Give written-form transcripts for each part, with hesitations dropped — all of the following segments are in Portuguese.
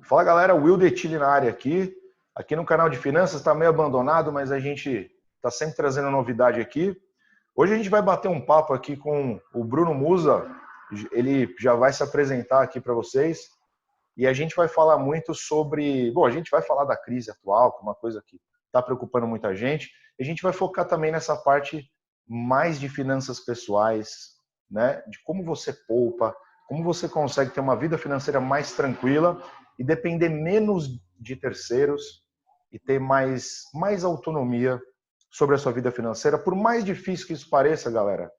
Fala galera, Wilder Tille na área aqui. Aqui no canal de finanças está meio abandonado, mas a gente está sempre trazendo novidade aqui. Hoje a gente vai bater um papo aqui com o Bruno Musa. Ele já vai se apresentar aqui para vocês. E a gente vai falar muito sobre... Bom, a gente vai falar da crise atual, que é uma coisa que está preocupando muita gente. E a gente vai focar também nessa parte mais de finanças pessoais, né? De como você poupa, como você consegue ter uma vida financeira mais tranquila e depender menos de terceiros e ter mais autonomia sobre a sua vida financeira. Por mais difícil que isso pareça, galera,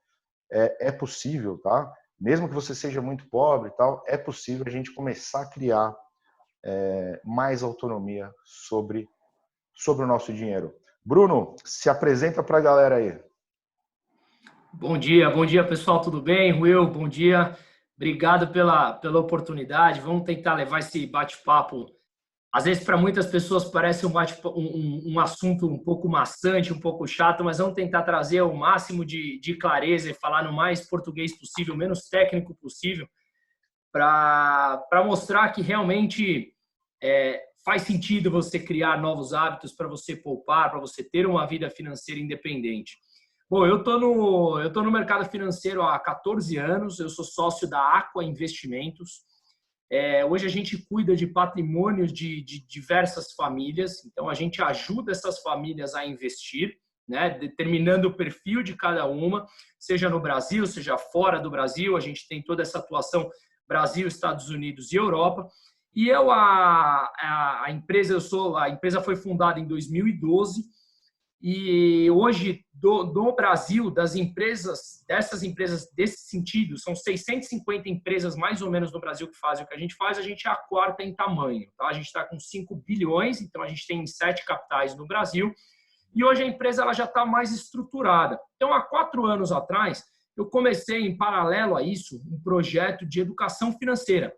é possível, tá? Mesmo que você seja muito pobre e tal, é possível a gente começar a criar mais autonomia sobre o nosso dinheiro. Bruno, se apresenta para a galera aí. Bom dia pessoal, tudo bem? Will, bom dia. Obrigado pela oportunidade. Vamos tentar levar esse bate-papo. Às vezes, para muitas pessoas, parece um assunto um pouco maçante, um pouco chato, mas vamos tentar trazer o máximo de clareza e falar no mais português possível, menos técnico possível, para mostrar que realmente faz sentido você criar novos hábitos, para você poupar, para você ter uma vida financeira independente. Bom, eu tô no mercado financeiro há 14 anos, eu sou sócio da Aqua Investimentos. Hoje a gente cuida de patrimônios de diversas famílias, então a gente ajuda essas famílias a investir, né, determinando o perfil de cada uma, seja no Brasil, seja fora do Brasil. A gente tem toda essa atuação Brasil, Estados Unidos e Europa. E a empresa foi fundada em 2012. E hoje, do Brasil, dessas empresas desse sentido, são 650 empresas mais ou menos no Brasil que fazem o que a gente faz. A gente é a quarta em tamanho, tá? A gente está com 5 bilhões, então a gente tem 7 capitais no Brasil. E hoje a empresa ela já está mais estruturada. Então, há 4 anos atrás, eu comecei, em paralelo a isso, um projeto de educação financeira,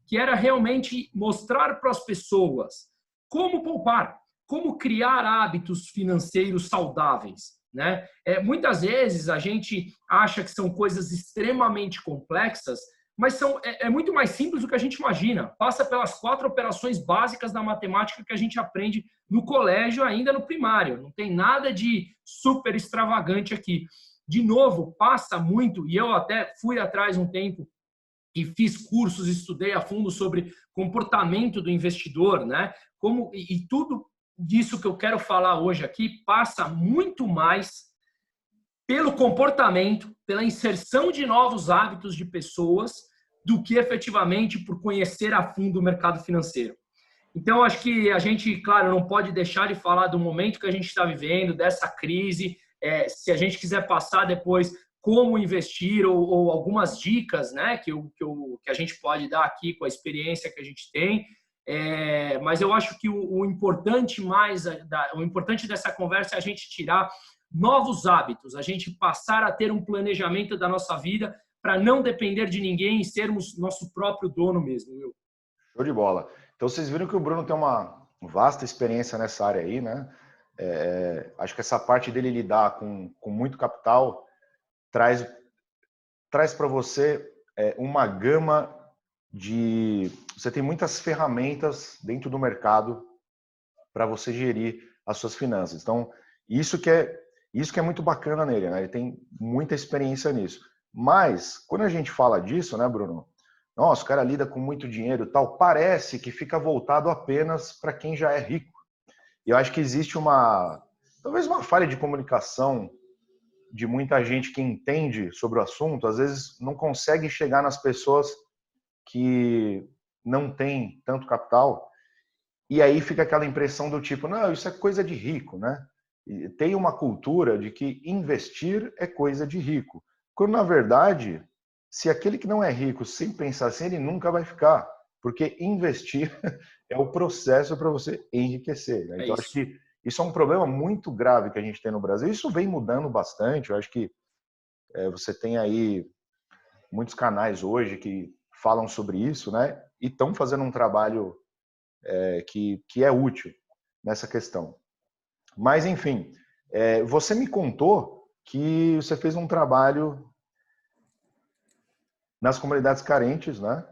que era realmente mostrar para as pessoas como poupar, como criar hábitos financeiros saudáveis, né? Muitas vezes a gente acha que são coisas extremamente complexas, mas é muito mais simples do que a gente imagina. Passa pelas 4 operações básicas da matemática que a gente aprende no colégio, ainda no primário. Não tem nada de super extravagante aqui. De novo, passa muito, e eu até fui atrás um tempo e fiz cursos, estudei a fundo sobre comportamento do investidor, né? E tudo disso que eu quero falar hoje aqui passa muito mais pelo comportamento, pela inserção de novos hábitos de pessoas, do que efetivamente por conhecer a fundo o mercado financeiro. Então, acho que a gente, claro, não pode deixar de falar do momento que a gente está vivendo, dessa crise. Se a gente quiser passar depois como investir ou algumas dicas, né, que a gente pode dar aqui com a experiência que a gente tem. Mas eu acho que o importante dessa conversa é a gente tirar novos hábitos, a gente passar a ter um planejamento da nossa vida para não depender de ninguém e sermos nosso próprio dono mesmo. Will. Show de bola. Então vocês viram que o Bruno tem uma vasta experiência nessa área aí, né? Acho que essa parte dele lidar com muito capital traz para você uma gama de... Você tem muitas ferramentas dentro do mercado para você gerir as suas finanças. Então, isso que é muito bacana nele, né? Ele tem muita experiência nisso. Mas, quando a gente fala disso, né, Bruno? Nossa, o cara lida com muito dinheiro e tal, parece que fica voltado apenas para quem já é rico. E eu acho que existe talvez uma falha de comunicação de muita gente que entende sobre o assunto, às vezes não consegue chegar nas pessoas que não têm tanto capital, e aí fica aquela impressão do tipo, não, isso é coisa de rico, né? E tem uma cultura de que investir é coisa de rico, quando na verdade, se aquele que não é rico, sem pensar assim, ele nunca vai ficar, porque investir é o processo para você enriquecer, né? Então acho que isso é um problema muito grave que a gente tem no Brasil. Isso vem mudando bastante. Eu acho que você tem aí muitos canais hoje que falam sobre isso, né? E estão fazendo um trabalho que é útil nessa questão. Mas, enfim, você me contou que você fez um trabalho nas comunidades carentes, né?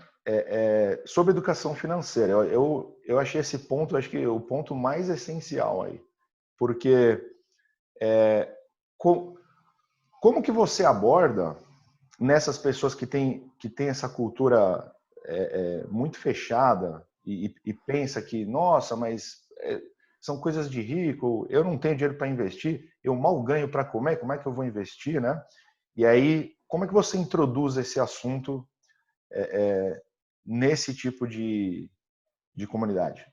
sobre educação financeira. Eu achei esse ponto, acho que o ponto mais essencial aí. Porque como que você aborda nessas pessoas que têm essa cultura muito fechada e pensa que, nossa, mas são coisas de rico, eu não tenho dinheiro para investir, eu mal ganho para comer, como é que eu vou investir, né? E aí, como é que você introduz esse assunto nesse tipo de comunidade?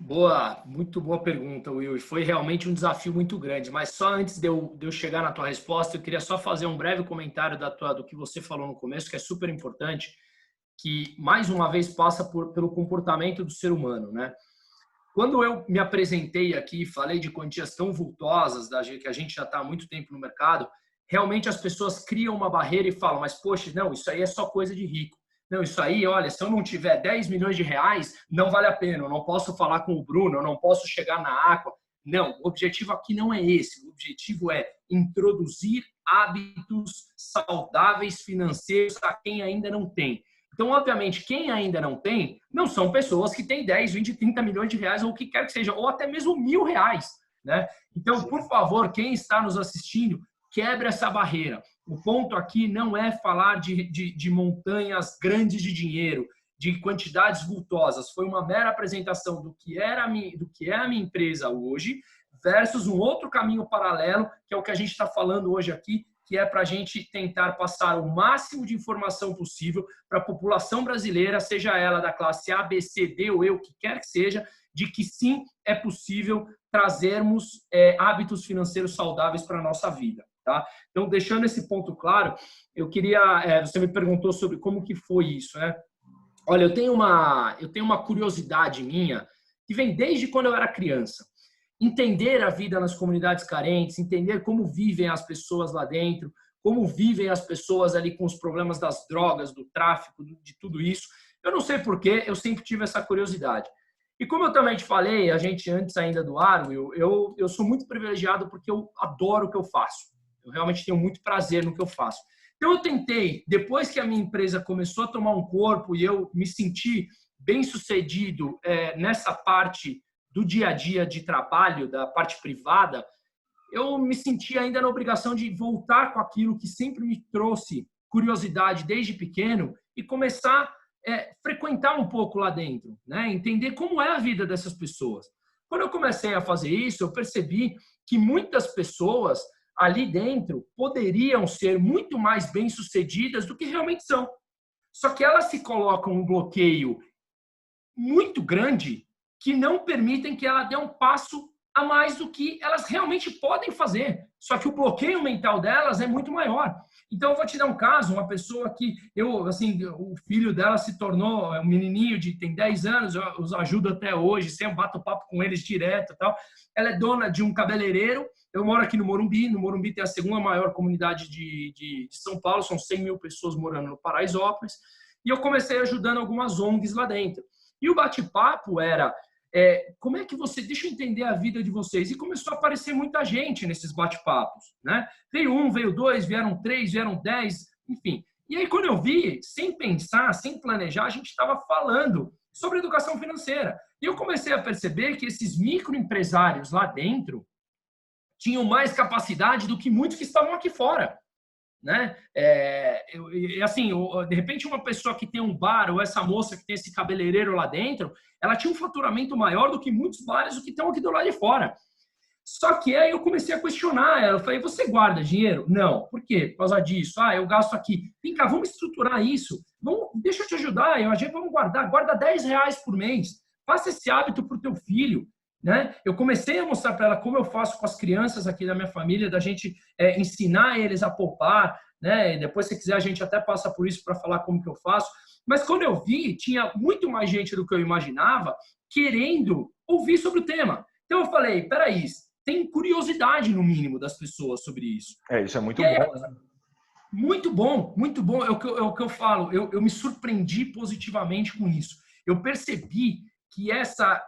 Boa, muito boa pergunta, Will. E foi realmente um desafio muito grande. Mas só antes de eu chegar na tua resposta, eu queria só fazer um breve comentário do que você falou no começo, que é super importante, que mais uma vez passa pelo comportamento do ser humano, né? Quando eu me apresentei aqui, falei de quantias tão vultosas, que a gente já está há muito tempo no mercado, realmente as pessoas criam uma barreira e falam, mas poxa, não, isso aí é só coisa de rico. Não, isso aí, olha, se eu não tiver 10 milhões de reais, não vale a pena, eu não posso falar com o Bruno, eu não posso chegar na Aqua. Não, o objetivo aqui não é esse, o objetivo é introduzir hábitos saudáveis financeiros a quem ainda não tem. Então, obviamente, quem ainda não tem, não são pessoas que têm 10, 20, 30 milhões de reais, ou o que quer que seja, ou até mesmo R$1.000, né? Então, por favor, quem está nos assistindo, quebre essa barreira. O ponto aqui não é falar de montanhas grandes de dinheiro, de quantidades vultosas. Foi uma mera apresentação do que é a minha empresa hoje versus um outro caminho paralelo, que é o que a gente está falando hoje aqui, que é para a gente tentar passar o máximo de informação possível para a população brasileira, seja ela da classe A, B, C, D ou E, o que quer que seja, de que sim, é possível trazermos hábitos financeiros saudáveis para a nossa vida. Tá? Então, deixando esse ponto claro, eu queria... você me perguntou sobre como que foi isso, né? Olha, eu tenho uma curiosidade minha que vem desde quando eu era criança. Entender a vida nas comunidades carentes, entender como vivem as pessoas lá dentro, como vivem as pessoas ali com os problemas das drogas, do tráfico, de tudo isso. Eu não sei porquê, eu sempre tive essa curiosidade. E como eu também te falei, a gente antes ainda do ar, eu sou muito privilegiado porque eu adoro o que eu faço. Eu realmente tenho muito prazer no que eu faço. Então eu tentei, depois que a minha empresa começou a tomar um corpo e eu me senti bem sucedido nessa parte do dia a dia de trabalho, da parte privada, eu me senti ainda na obrigação de voltar com aquilo que sempre me trouxe curiosidade desde pequeno e começar a frequentar um pouco lá dentro, né? Entender como é a vida dessas pessoas. Quando eu comecei a fazer isso, eu percebi que muitas pessoas ali dentro poderiam ser muito mais bem-sucedidas do que realmente são. Só que elas se colocam um bloqueio muito grande que não permitem que ela dê um passo a mais do que elas realmente podem fazer. Só que o bloqueio mental delas é muito maior. Então, eu vou te dar um caso, uma pessoa que o filho dela se tornou um menininho tem 10 anos, eu os ajudo até hoje, sempre bato papo com eles direto e tal. Ela é dona de um cabeleireiro, eu moro aqui no Morumbi tem a segunda maior comunidade de São Paulo, são 100 mil pessoas morando no Paraisópolis, e eu comecei ajudando algumas ONGs lá dentro. E o bate-papo era, como é que deixa eu entender a vida de vocês. E começou a aparecer muita gente nesses bate-papos, né? Veio um, veio dois, vieram 3, vieram 10, enfim. E aí, quando eu vi, sem pensar, sem planejar, a gente estava falando sobre educação financeira. E eu comecei a perceber que esses microempresários lá dentro tinham mais capacidade do que muitos que estavam aqui fora. Né? Assim, de repente uma pessoa que tem um bar ou essa moça que tem esse cabeleireiro lá dentro, ela tinha um faturamento maior do que muitos bares que estão aqui do lado de fora. Só que aí eu comecei a questionar ela. Eu falei, você guarda dinheiro? Não. Por quê? Por causa disso. Eu gasto aqui. Vem cá, vamos estruturar isso. Deixa eu te ajudar. A gente vamos guardar. Guarda R$10 por mês. Faça esse hábito para o teu filho. Né? Eu comecei a mostrar para ela como eu faço com as crianças aqui da minha família, da gente ensinar eles a poupar, né? E depois, se quiser, a gente até passa por isso para falar como que eu faço. Mas quando eu vi, tinha muito mais gente do que eu imaginava querendo ouvir sobre o tema. Então eu falei, peraí, tem curiosidade no mínimo das pessoas sobre isso. Isso é muito bom, né? Muito bom, muito bom. É o que eu falo. Eu me surpreendi positivamente com isso. Eu percebi que essa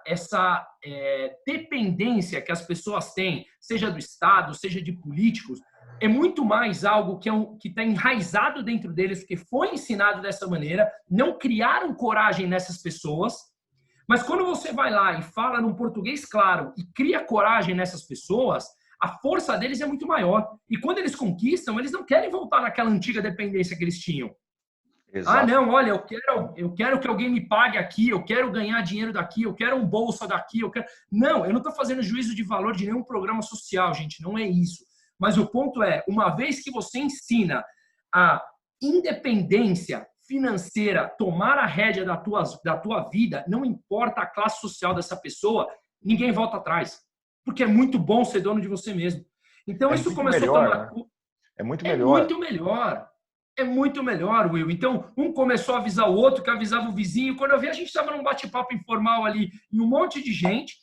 dependência que as pessoas têm, seja do Estado, seja de políticos, é muito mais algo que está enraizado dentro deles, que foi ensinado dessa maneira, não criaram coragem nessas pessoas. Mas quando você vai lá e fala num português claro e cria coragem nessas pessoas, a força deles é muito maior. E quando eles conquistam, eles não querem voltar naquela antiga dependência que eles tinham. Ah, Exato. não, olha, eu quero que alguém me pague aqui, eu quero ganhar dinheiro daqui, eu quero um bolsa daqui, eu quero... Não, eu não estou fazendo juízo de valor de nenhum programa social, gente, não é isso. Mas o ponto é, uma vez que você ensina a independência financeira, tomar a rédea da tua vida, não importa a classe social dessa pessoa, ninguém volta atrás. Porque é muito bom ser dono de você mesmo. Então, É isso muito começou a melhor, tomar... né? É muito É melhor. muito melhor. É muito melhor, Will. Então, um começou a avisar o outro, que avisava o vizinho. Quando eu vi, a gente estava num bate-papo informal ali, em um monte de gente,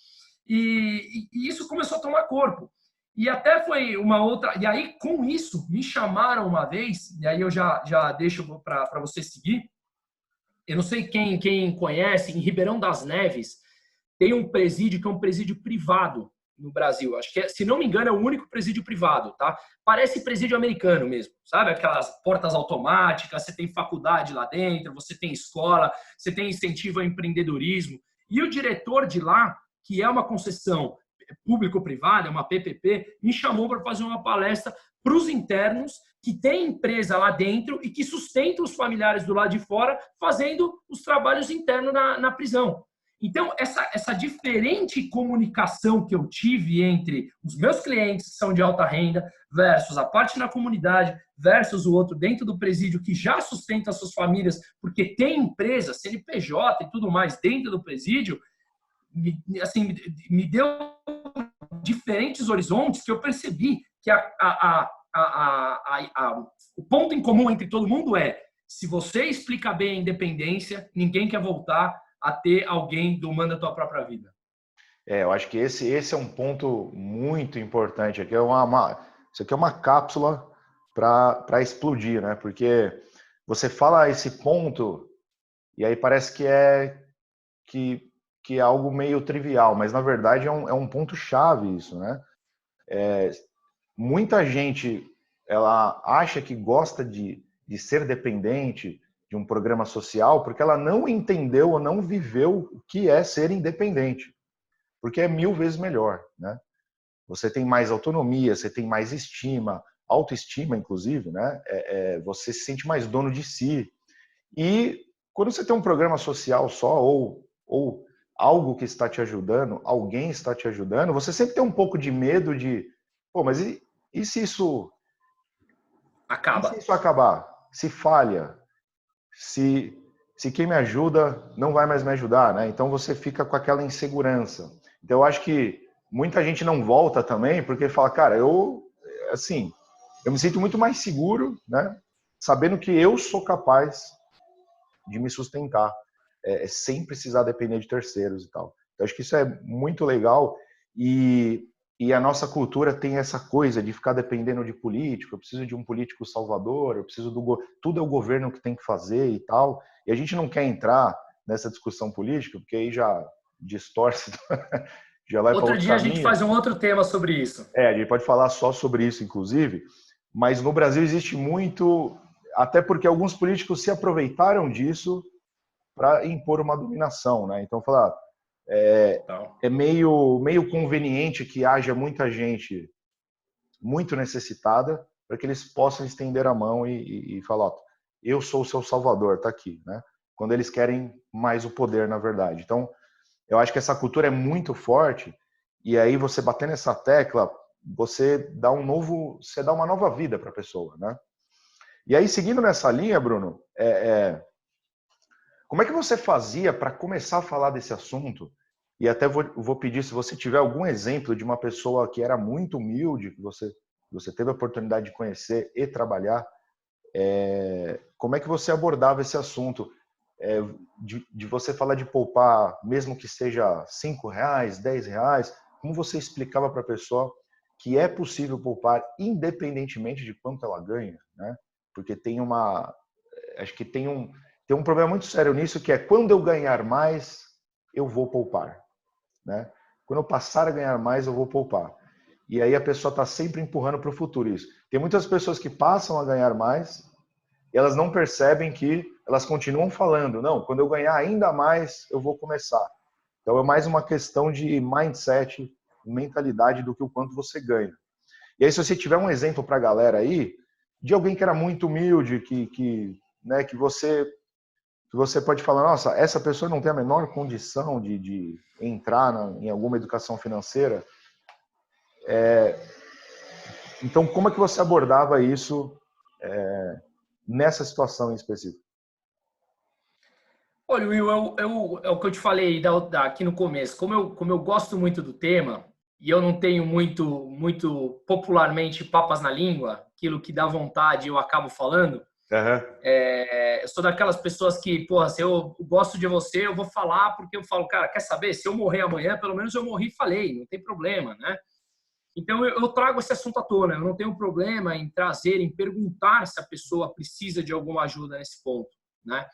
e isso começou a tomar corpo. E até foi uma outra. E aí, com isso, me chamaram uma vez, e aí eu já deixo para você seguir. Eu não sei quem conhece, em Ribeirão das Neves, tem um presídio que é um presídio privado no Brasil. Acho que, se não me engano, é o único presídio privado, tá? Parece presídio americano mesmo, sabe? Aquelas portas automáticas, você tem faculdade lá dentro, você tem escola, você tem incentivo ao empreendedorismo. E o diretor de lá, que é uma concessão público-privada, é uma PPP, me chamou para fazer uma palestra para os internos que tem empresa lá dentro e que sustenta os familiares do lado de fora fazendo os trabalhos internos na prisão. Então, essa diferente comunicação que eu tive entre os meus clientes que são de alta renda versus a parte na comunidade versus o outro dentro do presídio que já sustenta as suas famílias porque tem empresa, CNPJ e tudo mais dentro do presídio, assim, me deu diferentes horizontes que eu percebi que o ponto em comum entre todo mundo é: se você explica bem a independência, ninguém quer voltar a ter alguém domando a tua própria vida. Eu acho que esse é um ponto muito importante. Aqui isso aqui é uma cápsula para explodir, né? Porque você fala esse ponto e aí parece que é algo meio trivial, mas na verdade é um ponto chave isso, né? Muita gente ela acha que gosta de ser dependente de um programa social porque ela não entendeu ou não viveu o que é ser independente, porque é 1000 vezes melhor, né? Você tem mais autonomia, você tem mais estima, autoestima, inclusive, né? Você se sente mais dono de si. E quando você tem um programa social só ou algo que está te ajudando, alguém está te ajudando, você sempre tem um pouco de medo de, pô, mas e se isso Acaba. acabar? Se falha? Se quem me ajuda não vai mais me ajudar, né? Então você fica com aquela insegurança. Então eu acho que muita gente não volta também porque fala, cara, eu me sinto muito mais seguro, né? Sabendo que eu sou capaz de me sustentar, sem precisar depender de terceiros e tal. Eu acho que isso é muito legal e a nossa cultura tem essa coisa de ficar dependendo de político, eu preciso de um político salvador, eu preciso tudo é o governo que tem que fazer e tal. E a gente não quer entrar nessa discussão política, porque aí já distorce, já vai para Outro outro dia a gente caminho. faz um outro tema sobre isso. A gente pode falar só sobre isso, inclusive, mas no Brasil existe muito, até porque alguns políticos se aproveitaram disso para impor uma dominação, né? Então, falar é meio conveniente que haja muita gente muito necessitada para que eles possam estender a mão e falar, ó, eu sou o seu salvador, tá aqui, né? Quando eles querem mais o poder, na verdade. Então, eu acho que essa cultura é muito forte e aí você bater nessa tecla, você dá uma nova vida para a pessoa, né? E aí, seguindo nessa linha, Bruno, como é que você fazia para começar a falar desse assunto? E até vou pedir, se você tiver algum exemplo de uma pessoa que era muito humilde, que você teve a oportunidade de conhecer e trabalhar, como é que você abordava esse assunto? De você falar de poupar, mesmo que seja R$ 5, R$ 10, como você explicava para a pessoa que é possível poupar independentemente de quanto ela ganha, né? Porque acho que tem um problema muito sério nisso, que é quando eu ganhar mais, eu vou poupar, né? Quando eu passar a ganhar mais, eu vou poupar. e aí a pessoa está sempre empurrando para o futuro isso. Tem muitas pessoas que passam a ganhar mais e elas não percebem que elas continuam falando, não, quando eu ganhar ainda mais, eu vou começar. Então é mais uma questão de mindset, mentalidade do que o quanto você ganha. E aí se você tiver um exemplo para a galera aí, de alguém que era muito humilde, né, que você pode falar, nossa, essa pessoa não tem a menor condição de entrar em alguma educação financeira. Então, como é que você abordava isso nessa situação em específico? Olha, Will, é o que eu te falei aqui no começo. Como eu gosto muito do tema e eu não tenho muito popularmente papas na língua, aquilo que dá vontade eu acabo falando. Uhum. Eu sou daquelas pessoas que, porra, se eu gosto de você, eu vou falar porque eu falo, cara, quer saber? Se eu morrer amanhã, pelo menos eu morri e falei, não tem problema, né? Então eu trago esse assunto à tona. Eu não tenho problema em trazer, em perguntar se a pessoa precisa de alguma ajuda nesse ponto, né?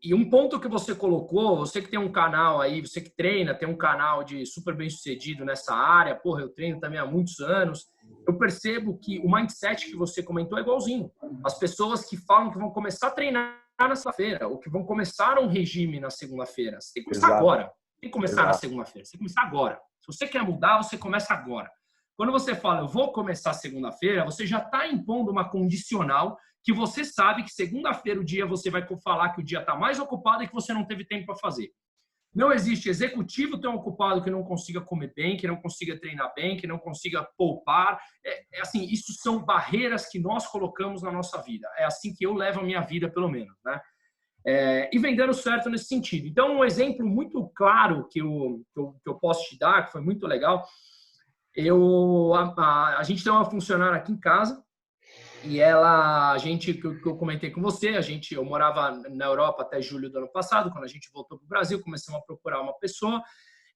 E um ponto que você colocou, você que tem um canal aí, você que treina, tem um canal de super bem sucedido nessa área, porra, eu treino também há muitos anos, eu percebo que o mindset que você comentou é igualzinho. As pessoas que falam que vão começar a treinar na segunda-feira, ou que vão começar um regime na segunda-feira, você tem que começar agora. Tem que começar na segunda-feira, você tem que começar agora. Se você quer mudar, você começa agora. Quando você fala, eu vou começar segunda-feira, você já está impondo uma condicional que você sabe que segunda-feira o dia você vai falar que o dia está mais ocupado e que você não teve tempo para fazer. Não existe executivo tão ocupado que não consiga comer bem, que não consiga treinar bem, que não consiga poupar. Assim, isso são barreiras que nós colocamos na nossa vida. É assim que eu levo a minha vida, pelo menos, né? E vem dando certo nesse sentido. Então, um exemplo muito claro que eu posso te dar, que foi muito legal, a gente tem uma funcionária aqui em casa, e ela, que eu comentei com você, eu morava na Europa até julho do ano passado, quando a gente voltou para o Brasil, começamos a procurar uma pessoa,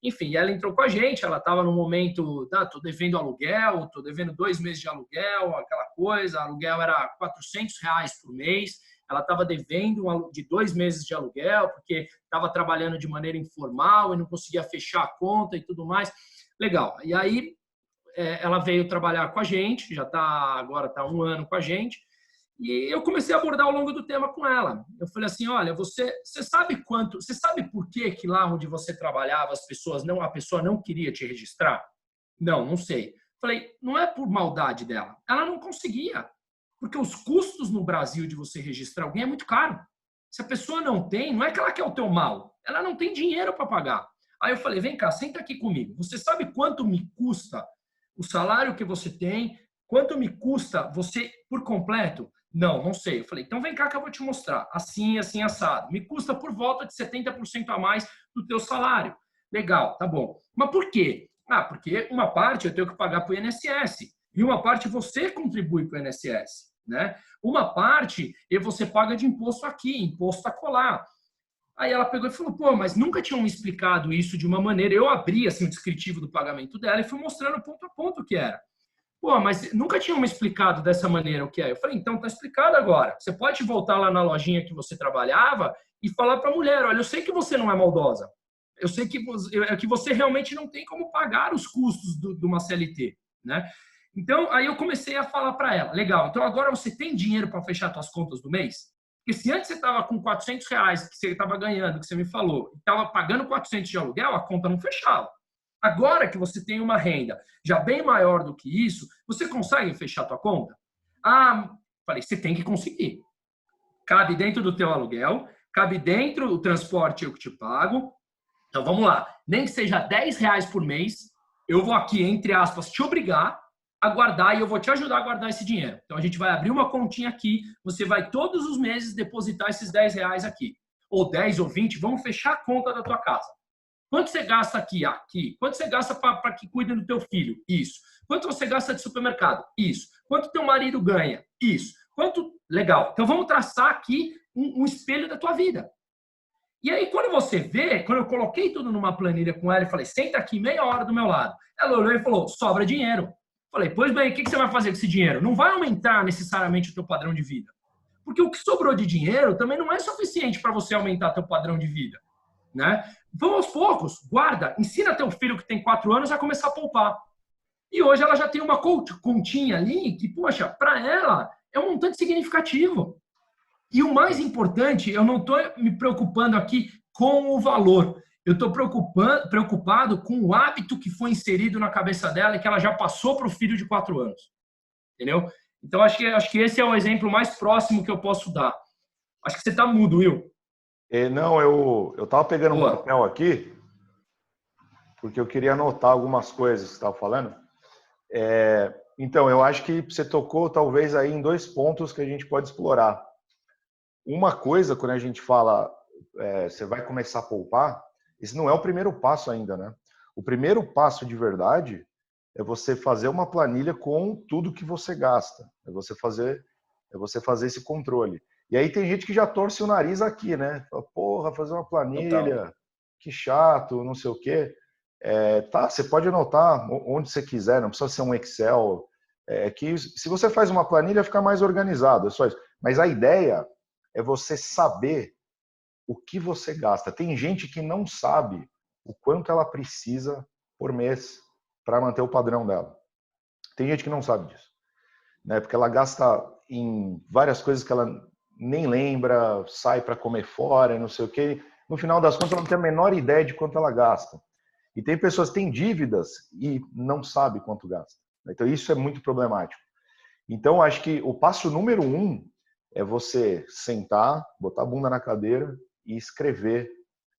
enfim, ela entrou com a gente, ela estava no momento, tô devendo aluguel, tô devendo 2 meses de aluguel, aquela coisa, aluguel era R$400 por mês, ela estava devendo de 2 meses de aluguel, porque estava trabalhando de maneira informal e não conseguia fechar a conta e tudo mais. Legal, e aí ela veio trabalhar com a gente, agora está 1 ano com a gente, e eu comecei a abordar ao longo do tema com ela. Eu falei assim, olha, você sabe por que lá onde você trabalhava a pessoa não queria te registrar? Não sei. Falei, não é por maldade dela, ela não conseguia, porque os custos no Brasil de você registrar alguém é muito caro. Se a pessoa não tem, não é que ela quer o teu mal, ela não tem dinheiro para pagar. Aí eu falei, vem cá, senta aqui comigo. Você sabe quanto me custa o salário que você tem? Quanto me custa você por completo? Não sei. Eu falei, então vem cá que eu vou te mostrar. Assim, assim, assado. Me custa por volta de 70% a mais do teu salário. Legal, tá bom. Mas por quê? Porque uma parte eu tenho que pagar para o INSS e uma parte você contribui para o INSS, né? Uma parte você paga de imposto aqui, imposto acolá. Aí ela pegou e falou, pô, mas nunca tinham me explicado isso de uma maneira. Eu abri assim, o descritivo do pagamento dela e fui mostrando ponto a ponto o que era. Pô, mas nunca tinham me explicado dessa maneira o que é. Eu falei, então tá explicado agora. Você pode voltar lá na lojinha que você trabalhava e falar para a mulher, olha, eu sei que você não é maldosa. Eu sei que você realmente não tem como pagar os custos de uma CLT, né? Então, aí eu comecei a falar para ela, legal, então agora você tem dinheiro para fechar suas contas do mês? Porque se antes você estava com R$400 que você estava ganhando, que você me falou, e estava pagando 400 de aluguel, a conta não fechava. Agora que você tem uma renda já bem maior do que isso, você consegue fechar a tua conta? Falei, você tem que conseguir. Cabe dentro do teu aluguel, cabe dentro do transporte eu que te pago. Então vamos lá, nem que seja R$10 por mês, eu vou aqui, entre aspas, te obrigar a guardar e eu vou te ajudar a guardar esse dinheiro. Então a gente vai abrir uma continha aqui, você vai todos os meses depositar esses R$10 aqui. Ou 10 ou 20, vamos fechar a conta da tua casa. Quanto você gasta aqui? Aqui. Quanto você gasta para que cuide do teu filho? Isso. Quanto você gasta de supermercado? Isso. Quanto teu marido ganha? Isso. Quanto... Legal. Então vamos traçar aqui um espelho da tua vida. E aí, quando você vê, quando eu coloquei tudo numa planilha com ela e falei, senta aqui 30 minutos do meu lado. Ela olhou e falou, sobra dinheiro. Falei, pois bem, o que você vai fazer com esse dinheiro? Não vai aumentar necessariamente o teu padrão de vida. Porque o que sobrou de dinheiro também não é suficiente para você aumentar teu padrão de vida. né? Vamos aos poucos, guarda, ensina teu filho que tem 4 anos a começar a poupar. E hoje ela já tem uma continha ali que, poxa, para ela é um montante significativo. E o mais importante, eu não estou me preocupando aqui com o valor. Eu estou preocupado com o hábito que foi inserido na cabeça dela e que ela já passou para o filho de 4 anos. Entendeu? Então, acho que esse é o exemplo mais próximo que eu posso dar. Acho que você está mudo, Will. Não, eu estava pegando um Boa. papel aqui, porque eu queria anotar algumas coisas que você estava falando. Então, eu acho que você tocou talvez aí em 2 pontos que a gente pode explorar. Uma coisa, quando a gente fala, você vai começar a poupar, esse não é o primeiro passo ainda, né? O primeiro passo de verdade é você fazer uma planilha com tudo que você gasta. É você fazer esse controle. E aí tem gente que já torce o nariz aqui, né? Fala, porra, fazer uma planilha, Total. que chato, não sei o quê. Tá, você pode anotar onde você quiser, não precisa ser um Excel. Que se você faz uma planilha, fica mais organizado, é só isso. Mas a ideia é você saber o que você gasta. Tem gente que não sabe o quanto ela precisa por mês para manter o padrão dela. Tem gente que não sabe disso, né? Porque ela gasta em várias coisas que ela nem lembra, sai para comer fora, não sei o quê. No final das contas, ela não tem a menor ideia de quanto ela gasta. E tem pessoas que têm dívidas e não sabe quanto gasta. Então, isso é muito problemático. Então, acho que o passo número 1 é você sentar, botar a bunda na cadeira e escrever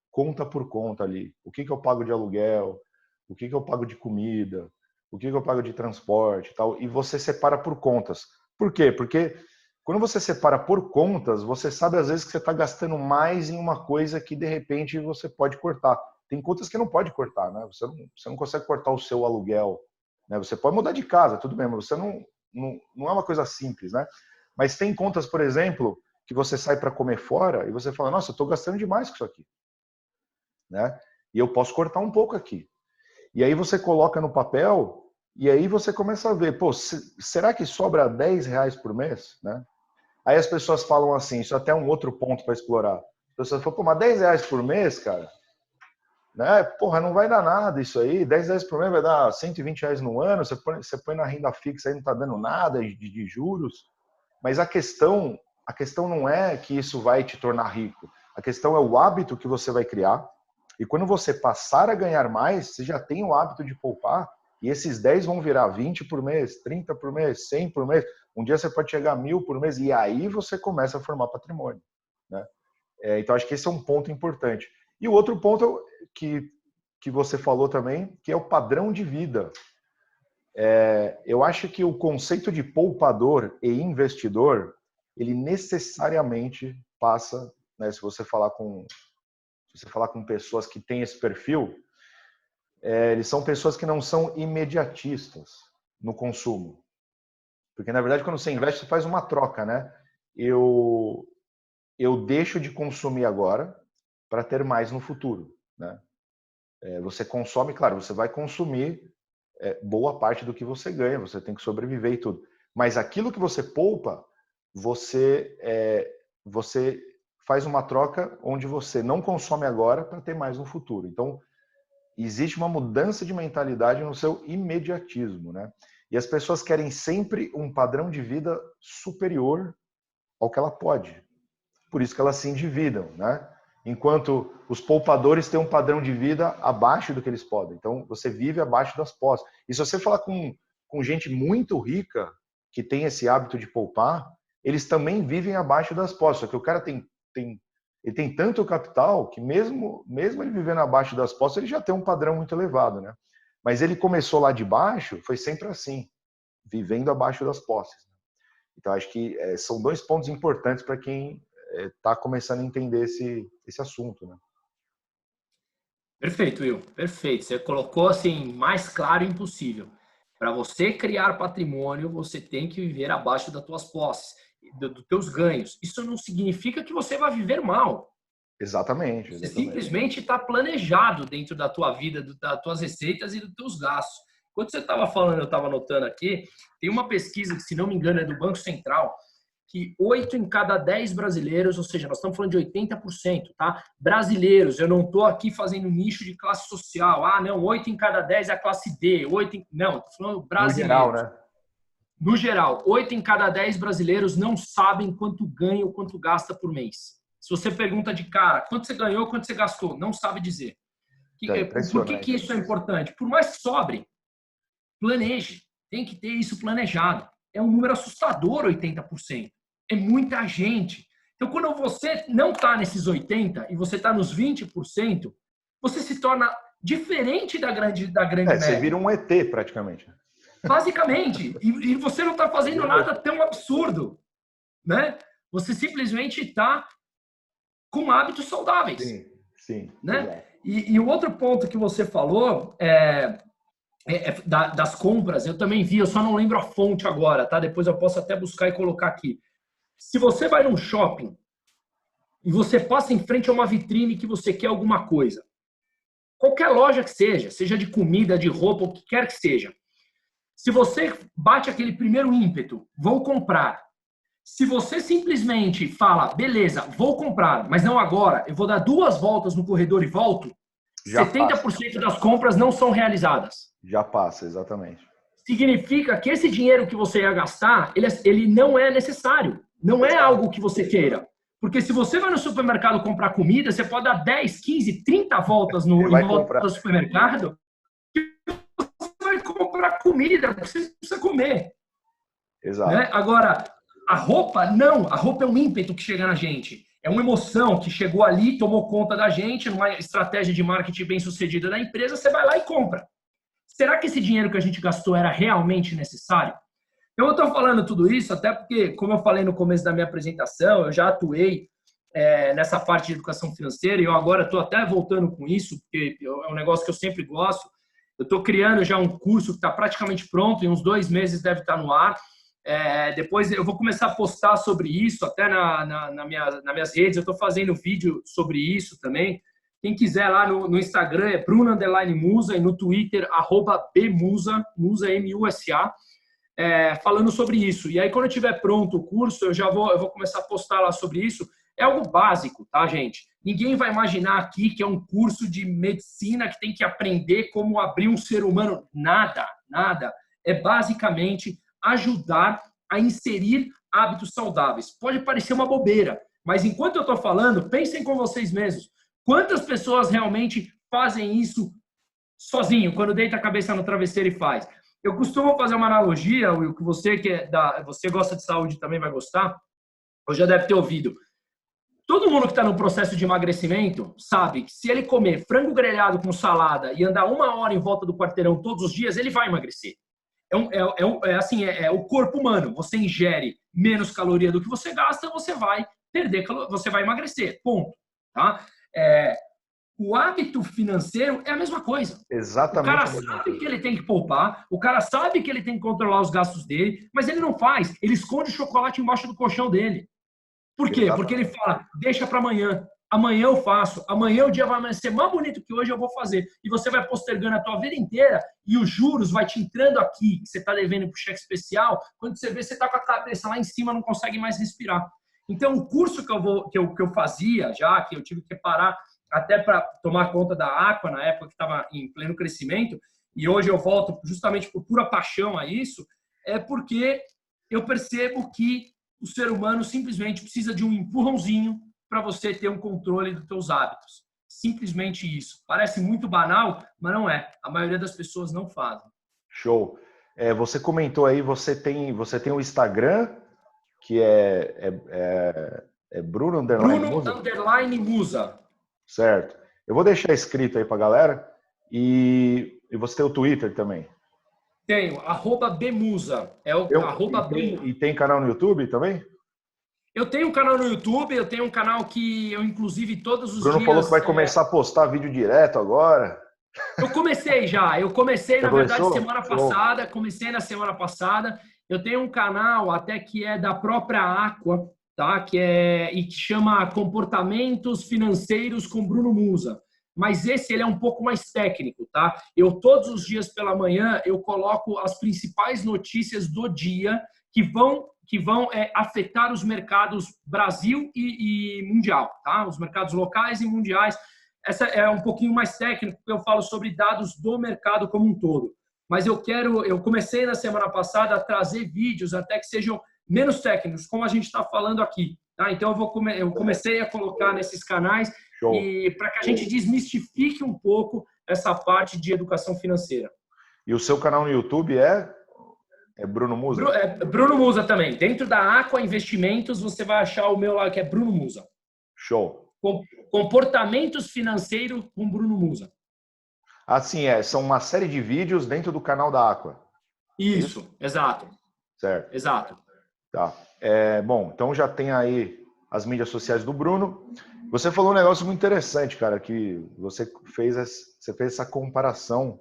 conta por conta ali. O que eu pago de aluguel, o que eu pago de comida, o que eu pago de transporte e tal. E você separa por contas. Por quê? Porque quando você separa por contas, você sabe às vezes que você está gastando mais em uma coisa que de repente você pode cortar. Tem contas que não pode cortar, né? Você não consegue cortar o seu aluguel, né? Você pode mudar de casa, tudo bem, mas você não é uma coisa simples, né? Mas tem contas, por exemplo, que você sai para comer fora e você fala, nossa, eu estou gastando demais com isso aqui, né? E eu posso cortar um pouco aqui. E aí você coloca no papel e aí você começa a ver, pô, será que sobra R$10 por mês, né? Aí as pessoas falam assim, isso é até um outro ponto para explorar. As pessoas falam, pô, mas R$10 por mês, cara, né? Porra, não vai dar nada isso aí. R$10 por mês vai dar R$120 no ano. Você põe na renda fixa aí, não está dando nada de juros. Mas a questão não é que isso vai te tornar rico. A questão é o hábito que você vai criar. E quando você passar a ganhar mais, você já tem o hábito de poupar. E esses 10 vão virar 20 por mês, 30 por mês, 100 por mês. Um dia você pode chegar a 1.000 por mês. E aí você começa a formar patrimônio, né? Então, acho que esse é um ponto importante. E o outro ponto que você falou também, que é o padrão de vida. Eu acho que o conceito de poupador e investidor, ele necessariamente passa, né, se você falar com pessoas que têm esse perfil, eles são pessoas que não são imediatistas no consumo. Porque, na verdade, quando você investe, você faz uma troca, né? Eu deixo de consumir agora para ter mais no futuro, né? Você consome, claro, você vai consumir boa parte do que você ganha, você tem que sobreviver e tudo. Mas aquilo que você poupa, você faz uma troca onde você não consome agora para ter mais no futuro. Então, existe uma mudança de mentalidade no seu imediatismo, né? E as pessoas querem sempre um padrão de vida superior ao que ela pode. Por isso que elas se endividam, né? Enquanto os poupadores têm um padrão de vida abaixo do que eles podem. Então, você vive abaixo das posses. E se você falar com gente muito rica, que tem esse hábito de poupar, eles também vivem abaixo das posses. Só que o cara ele tem tanto capital que mesmo ele vivendo abaixo das posses, ele já tem um padrão muito elevado, né? Mas ele começou lá de baixo, foi sempre assim, vivendo abaixo das posses. Então, acho que são 2 pontos importantes para quem está começando a entender esse assunto, né? Perfeito, Will. Perfeito. Você colocou assim mais claro impossível. Para você criar patrimônio, você tem que viver abaixo das tuas posses, dos teus ganhos. Isso não significa que você vai viver mal. Exatamente, Você exatamente. simplesmente está planejado dentro da tua vida, das tuas receitas e dos teus gastos. Quando você estava falando, eu estava anotando aqui, tem uma pesquisa que, se não me engano, é do Banco Central, que 8 em cada 10 brasileiros, ou seja, nós estamos falando de 80%, tá? Brasileiros, eu não estou aqui fazendo nicho de classe social. Ah, não, 8 em cada 10 é a classe D. Não, estou falando brasileiros. No geral, né? No geral, 8 em cada 10 brasileiros não sabem quanto ganha ou quanto gasta por mês. Se você pergunta de cara, quanto você ganhou, quanto você gastou, não sabe dizer. Por que isso é importante? Por mais que sobre, planeje. Tem que ter isso planejado. É um número assustador, 80%. É muita gente. Então, quando você não está nesses 80% e você está nos 20%, você se torna diferente da grande média. Você vira um ET, praticamente. Basicamente. E você não está fazendo nada tão absurdo. Né? Você simplesmente está com hábitos saudáveis. Sim. Né? E o outro ponto que você falou das compras, eu também vi, eu só não lembro a fonte agora, tá? Depois eu posso até buscar e colocar aqui. Se você vai num shopping e você passa em frente a uma vitrine que você quer alguma coisa, qualquer loja que seja de comida, de roupa, o que quer que seja, se você bate aquele primeiro ímpeto, vou comprar. Se você simplesmente fala, beleza, vou comprar, mas não agora, eu vou dar 2 voltas no corredor e volto, já 70% passa. Das compras não são realizadas. Já passa, exatamente. Significa que esse dinheiro que você ia gastar, ele não é necessário. Não é algo que você queira. Porque se você vai no supermercado comprar comida, você pode dar 10, 15, 30 voltas no supermercado e você vai comprar comida, você precisa comer. Exato. Né? Agora, a roupa, não. A roupa é um ímpeto que chega na gente. É uma emoção que chegou ali, tomou conta da gente, numa estratégia de marketing bem sucedida da empresa, você vai lá e compra. Será que esse dinheiro que a gente gastou era realmente necessário? Eu estou falando tudo isso até porque, como eu falei no começo da minha apresentação, eu já atuei nessa parte de educação financeira e eu agora estou até voltando com isso, porque é um negócio que eu sempre gosto. Eu estou criando já um curso que está praticamente pronto, em uns 2 meses deve estar no ar. Depois eu vou começar a postar sobre isso, até nas minhas redes, eu estou fazendo vídeo sobre isso também. Quem quiser lá no Instagram é Bruno_Musa e no Twitter @bmusa, Musa M-U-S-A, falando sobre isso. E aí quando eu tiver pronto o curso, eu vou começar a postar lá sobre isso. É algo básico, tá, gente? Ninguém vai imaginar aqui que é um curso de medicina que tem que aprender como abrir um ser humano. Nada. É basicamente ajudar a inserir hábitos saudáveis. Pode parecer uma bobeira, mas enquanto eu estou falando, pensem com vocês mesmos. Quantas pessoas realmente fazem isso sozinho, quando deita a cabeça no travesseiro e faz? Eu costumo fazer uma analogia, Will, que você você gosta de saúde também vai gostar, ou já deve ter ouvido. Todo mundo que está no processo de emagrecimento sabe que se ele comer frango grelhado com salada e andar 1 hora em volta do quarteirão todos os dias, ele vai emagrecer. É o corpo humano. Você ingere menos caloria do que você gasta, você vai você vai emagrecer. Ponto. Tá? O hábito financeiro é a mesma coisa. Exatamente. O cara sabe que ele tem que poupar, o cara sabe que ele tem que controlar os gastos dele, mas ele não faz. Ele esconde o chocolate embaixo do colchão dele. Por quê? Porque ele fala, deixa para amanhã. Amanhã eu faço. Amanhã o dia vai ser mais bonito que hoje, eu vou fazer. E você vai postergando a tua vida inteira e os juros vai te entrando aqui, que você está devendo para o cheque especial. Quando você vê, você está com a cabeça lá em cima, não consegue mais respirar. Então, o curso que eu fazia já, que eu tive que parar até para tomar conta da Aqua, na época que estava em pleno crescimento, e hoje eu volto justamente por pura paixão a isso, é porque eu percebo que o ser humano simplesmente precisa de um empurrãozinho para você ter um controle dos seus hábitos. Simplesmente isso. Parece muito banal, mas não é. A maioria das pessoas não fazem. Show. Você comentou aí, você tem o Instagram, que é Bruno_Musa. Certo. Eu vou deixar escrito aí para a galera. E você tem o Twitter também? Tenho, @bmusa. E tem canal no YouTube também? Eu tenho um canal no YouTube, eu tenho um canal que eu, inclusive, todos os dias... Bruno falou que vai começar a postar vídeo direto agora. Eu comecei já. Eu comecei, na verdade, semana passada. Comecei na semana passada. Eu tenho um canal até que é da própria Aqua, tá? E que chama Comportamentos Financeiros com Bruno Musa. Mas ele é um pouco mais técnico, tá? Todos os dias pela manhã, eu coloco as principais notícias do dia que que vão afetar os mercados Brasil e mundial, tá? Os mercados locais e mundiais. Essa é um pouquinho mais técnico, porque eu falo sobre dados do mercado como um todo. Mas eu comecei na semana passada a trazer vídeos até que sejam menos técnicos, como a gente está falando aqui. Tá? Então eu comecei a colocar nesses canais e para que a gente desmistifique um pouco essa parte de educação financeira. E o seu canal no YouTube é Bruno Musa? Bruno Musa também. Dentro da Aqua Investimentos, você vai achar o meu lá, que é Bruno Musa. Show. Comportamentos financeiros com Bruno Musa. Assim, são uma série de vídeos dentro do canal da Aqua. Isso? Exato. Certo. Exato. Tá. Bom, então já tem aí as mídias sociais do Bruno. Você falou um negócio muito interessante, cara, que você fez essa comparação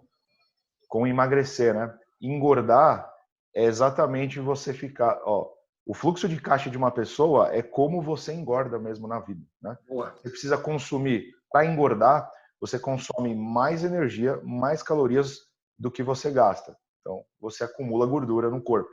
com emagrecer, né? Engordar é exatamente você ficar... o fluxo de caixa de uma pessoa é como você engorda mesmo na vida, né? Boa. Você precisa consumir, para engordar, você consome mais energia, mais calorias do que você gasta. Então, você acumula gordura no corpo.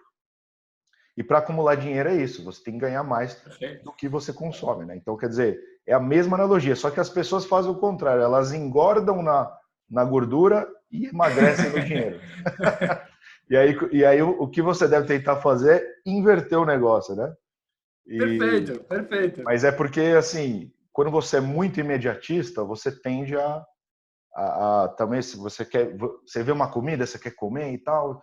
E para acumular dinheiro é isso, você tem que ganhar mais do que você consome, né? Então, quer dizer, é a mesma analogia, só que as pessoas fazem o contrário, elas engordam na gordura e emagrecem no dinheiro. E aí o que você deve tentar fazer é inverter o negócio, né? Perfeito. Mas é porque, assim, quando você é muito imediatista, você tende também, se você vê uma comida, você quer comer e tal...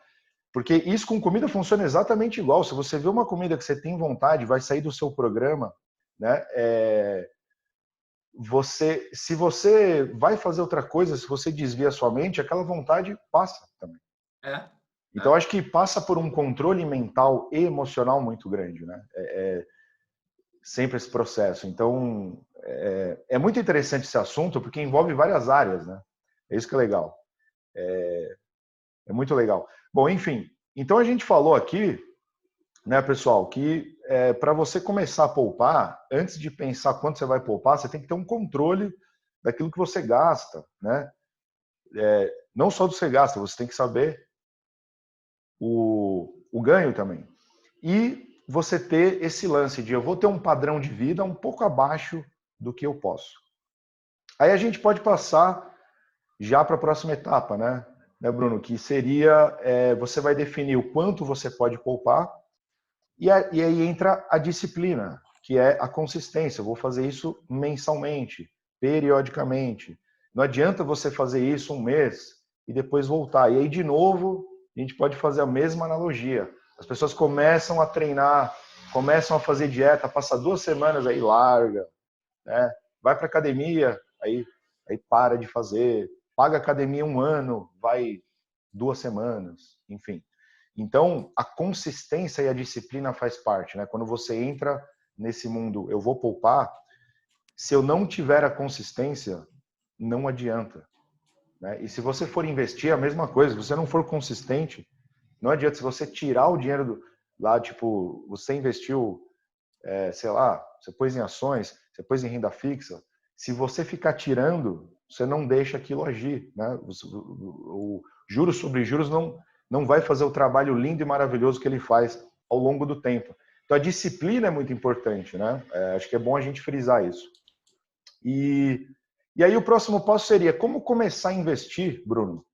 Porque isso com comida funciona exatamente igual. Se você vê uma comida que você tem vontade, vai sair do seu programa, né? Se você vai fazer outra coisa, se você desvia a sua mente, aquela vontade passa também. Então, acho que passa por um controle mental e emocional muito grande, né? Sempre esse processo. Então, é muito interessante esse assunto, porque envolve várias áreas, né? É isso que é legal. É muito legal. Bom, enfim, então a gente falou aqui, né, pessoal, que para você começar a poupar, antes de pensar quanto você vai poupar, você tem que ter um controle daquilo que você gasta, né? Não só do que você gasta, você tem que saber o ganho também. E você ter esse lance de eu vou ter um padrão de vida um pouco abaixo do que eu posso. Aí a gente pode passar já para a próxima etapa, né, Bruno? Que seria, você vai definir o quanto você pode poupar e aí entra a disciplina, que é a consistência. Eu vou fazer isso mensalmente, periodicamente. Não adianta você fazer isso um mês e depois voltar. E aí, de novo, a gente pode fazer a mesma analogia. As pessoas começam a treinar, começam a fazer dieta, passa 2 semanas, aí larga, né? Vai para academia, aí para de fazer. Paga academia 1 ano, vai 2 semanas, enfim. Então, a consistência e a disciplina faz parte, né? Quando você entra nesse mundo, eu vou poupar, se eu não tiver a consistência, não adianta, né? E se você for investir, a mesma coisa. Se você não for consistente, não adianta. Se você tirar o dinheiro lá, tipo, você investiu, sei lá, você pôs em ações, você pôs em renda fixa, se você ficar tirando, você não deixa aquilo agir, né? O juros sobre juros não vai fazer o trabalho lindo e maravilhoso que ele faz ao longo do tempo. Então, a disciplina é muito importante, né? Acho que é bom a gente frisar isso. E aí o próximo passo seria como começar a investir, Bruno,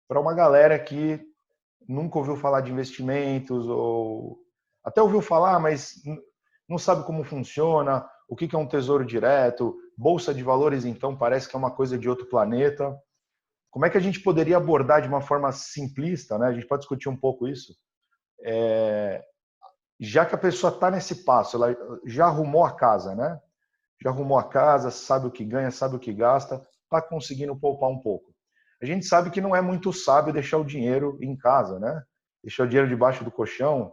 para uma galera que nunca ouviu falar de investimentos ou até ouviu falar, mas não sabe como funciona, o que é um tesouro direto, bolsa de valores, então, parece que é uma coisa de outro planeta. Como é que a gente poderia abordar de uma forma simplista, né? A gente pode discutir um pouco isso. Já que a pessoa está nesse passo, ela já arrumou a casa, né? Já arrumou a casa, sabe o que ganha, sabe o que gasta, está conseguindo poupar um pouco. A gente sabe que não é muito sábio deixar o dinheiro em casa, né? Deixar o dinheiro debaixo do colchão,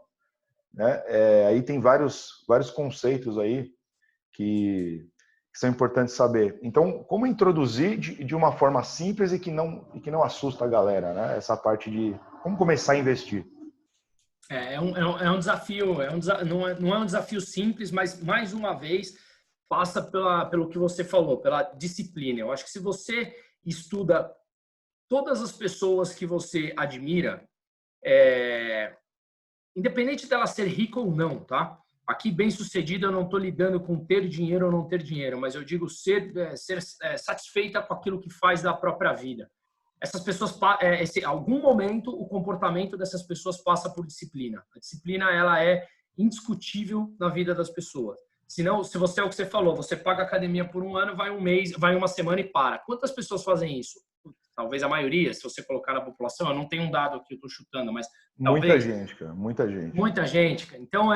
né? Aí tem vários conceitos aí que são importantes saber. Então, como introduzir de uma forma simples e que não assusta a galera, né? Essa parte de como começar a investir. É um desafio, não é um desafio simples, mas mais uma vez passa pelo que você falou, pela disciplina. Eu acho que se você estuda todas as pessoas que você admira, independente dela ser rica ou não, tá? Aqui, bem-sucedida, eu não estou lidando com ter dinheiro ou não ter dinheiro, mas eu digo ser satisfeita com aquilo que faz da própria vida. Essas pessoas, algum momento, o comportamento dessas pessoas passa por disciplina. A disciplina, ela é indiscutível na vida das pessoas. Senão, se você é o que você falou, você paga a academia por um ano, vai um mês, vai uma semana e para. Quantas pessoas fazem isso? Talvez a maioria, se você colocar na população, eu não tenho um dado aqui, eu estou chutando, mas muita talvez... gente, cara, muita gente. Muita gente, cara. Então,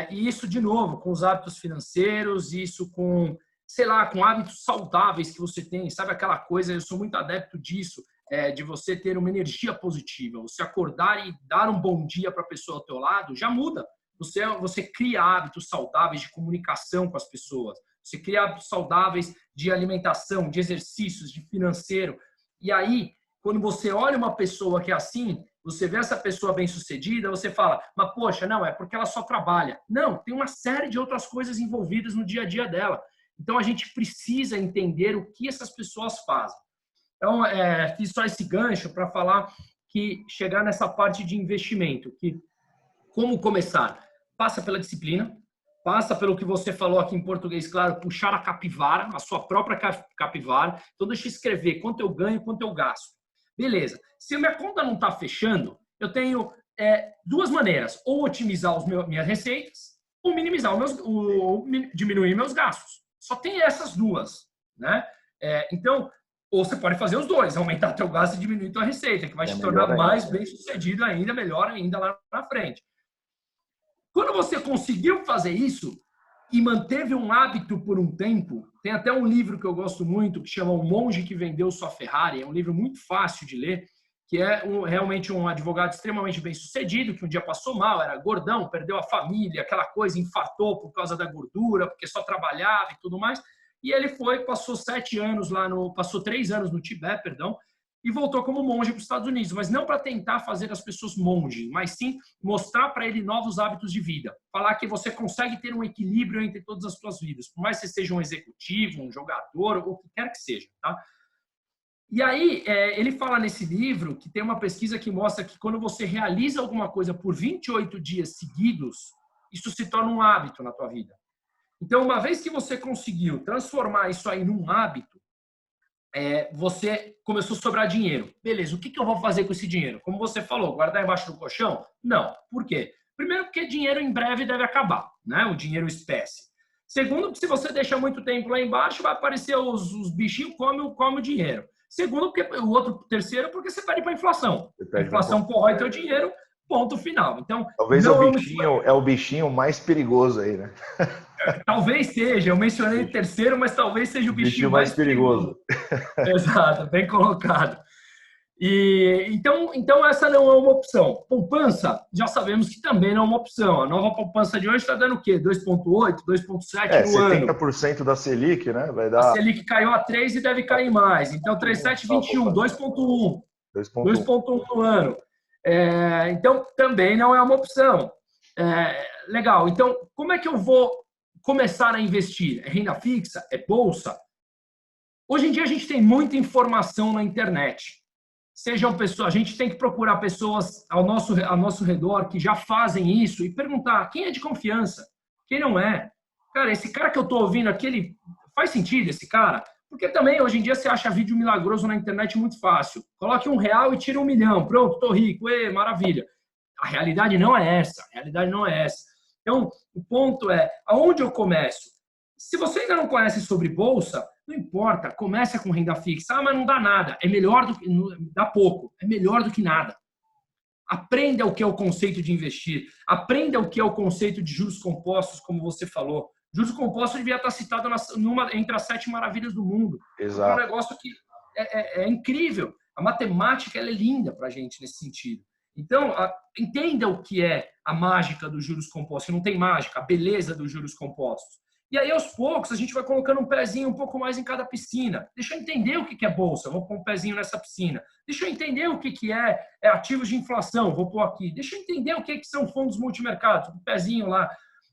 e isso, de novo, com os hábitos financeiros, isso com, sei lá, com hábitos saudáveis que você tem, sabe aquela coisa, eu sou muito adepto disso, de você ter uma energia positiva, você acordar e dar um bom dia para a pessoa ao teu lado, já muda. Você cria hábitos saudáveis de comunicação com as pessoas, você cria hábitos saudáveis de alimentação, de exercícios, de financeiro. E aí, quando você olha uma pessoa que é assim, você vê essa pessoa bem-sucedida, você fala, mas poxa, não, é porque ela só trabalha. Não, tem uma série de outras coisas envolvidas no dia a dia dela. Então, a gente precisa entender o que essas pessoas fazem. Então, fiz só esse gancho para falar que chegar nessa parte de investimento, que como começar? Passa pela disciplina, passa pelo que você falou aqui em português, claro, puxar a capivara, a sua própria capivara. Então, deixa eu escrever quanto eu ganho, quanto eu gasto. Beleza. Se a minha conta não está fechando, eu tenho duas maneiras. Ou otimizar minhas receitas, ou minimizar ou diminuir meus gastos. Só tem essas duas, né? Então, ou você pode fazer os dois, aumentar teu gasto e diminuir tua receita, que vai te tornar mais bem-sucedido ainda, melhor ainda lá na frente. Quando você conseguiu fazer isso e manteve um hábito por um tempo, tem até um livro que eu gosto muito, que chama O Monge que Vendeu Sua Ferrari, é um livro muito fácil de ler, que é realmente um advogado extremamente bem-sucedido, que um dia passou mal, era gordão, perdeu a família, aquela coisa, infartou por causa da gordura, porque só trabalhava e tudo mais, e ele passou 3 anos no Tibete, e voltou como monge para os Estados Unidos, mas não para tentar fazer as pessoas monge, mas sim mostrar para ele novos hábitos de vida. Falar que você consegue ter um equilíbrio entre todas as suas vidas, por mais que você seja um executivo, um jogador, ou o que quer que seja, tá? E aí, ele fala nesse livro que tem uma pesquisa que mostra que quando você realiza alguma coisa por 28 dias seguidos, isso se torna um hábito na tua vida. Então, uma vez que você conseguiu transformar isso aí num hábito, você começou a sobrar dinheiro. Beleza, o que eu vou fazer com esse dinheiro? Como você falou, guardar embaixo do colchão? Não. Por quê? Primeiro, porque dinheiro em breve deve acabar, né? O dinheiro espécie. Segundo, porque se você deixa muito tempo lá embaixo, vai aparecer os bichinhos come o dinheiro. Segundo, porque terceiro, porque você perde para a inflação. A inflação corrói teu dinheiro, ponto final. Então, talvez é o bichinho mais perigoso aí, né? Talvez seja, eu mencionei o terceiro, mas talvez seja o bichinho mais perigoso. Exato, bem colocado. E então essa não é uma opção. Poupança, já sabemos que também não é uma opção. A nova poupança de hoje está dando o quê? 2,8, 2,7 no ano. 70% da Selic, né? Vai dar... A Selic caiu a 3 e deve cair mais. Então, 3,721, 2,1. 2,1 no ano. Então, também não é uma opção. Legal. Então, como é que eu vou começar a investir? É renda fixa? É bolsa? Hoje em dia, a gente tem muita informação na internet. A gente tem que procurar pessoas ao nosso redor que já fazem isso e perguntar quem é de confiança, quem não é. Cara, esse cara que eu estou ouvindo aqui, faz sentido esse cara? Porque também, hoje em dia, você acha vídeo milagroso na internet muito fácil. Coloque R$1 e tira 1 milhão. Pronto, estou rico. Maravilha. A realidade não é essa. Então, o ponto é, aonde eu começo? Se você ainda não conhece sobre bolsa, não importa, começa com renda fixa. Mas não dá nada. É melhor do que... Dá pouco. É melhor do que nada. Aprenda o que é o conceito de investir. Aprenda o que é o conceito de juros compostos, como você falou. Juros compostos devia estar citado entre as 7 maravilhas do mundo. Exato. É um negócio que é incrível. A matemática ela é linda para a gente nesse sentido. Então, entenda o que é a mágica dos juros compostos. Não tem mágica, a beleza dos juros compostos. E aí, aos poucos, a gente vai colocando um pezinho um pouco mais em cada piscina. Deixa eu entender o que é bolsa, vou pôr um pezinho nessa piscina. Deixa eu entender o que é ativos de inflação, vou pôr aqui. Deixa eu entender o que são fundos multimercados, um pezinho lá.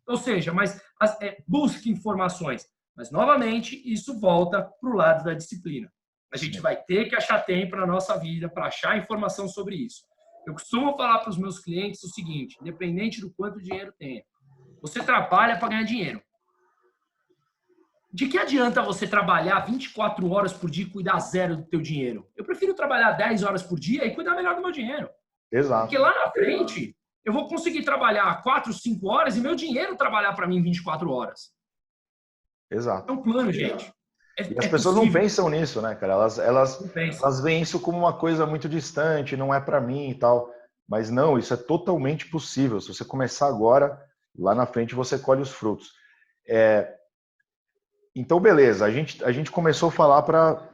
Ou seja, busque informações. Mas, novamente, isso volta para o lado da disciplina. A gente vai ter que achar tempo na nossa vida para achar informação sobre isso. Eu costumo falar para os meus clientes o seguinte, independente do quanto dinheiro tenha, você trabalha para ganhar dinheiro. De que adianta você trabalhar 24 horas por dia e cuidar zero do teu dinheiro? Eu prefiro trabalhar 10 horas por dia e cuidar melhor do meu dinheiro. Porque Exato, lá na frente, eu vou conseguir trabalhar 4, 5 horas e meu dinheiro trabalhar para mim 24 horas. É exato. um plano, gente. E as É pessoas não possível. pensam nisso, né, cara? Elas Pensa. veem isso como uma coisa muito distante, não é para mim e tal. Mas não, isso é totalmente possível. Se você começar agora, lá na frente você colhe os frutos. Então, beleza, a gente começou a falar para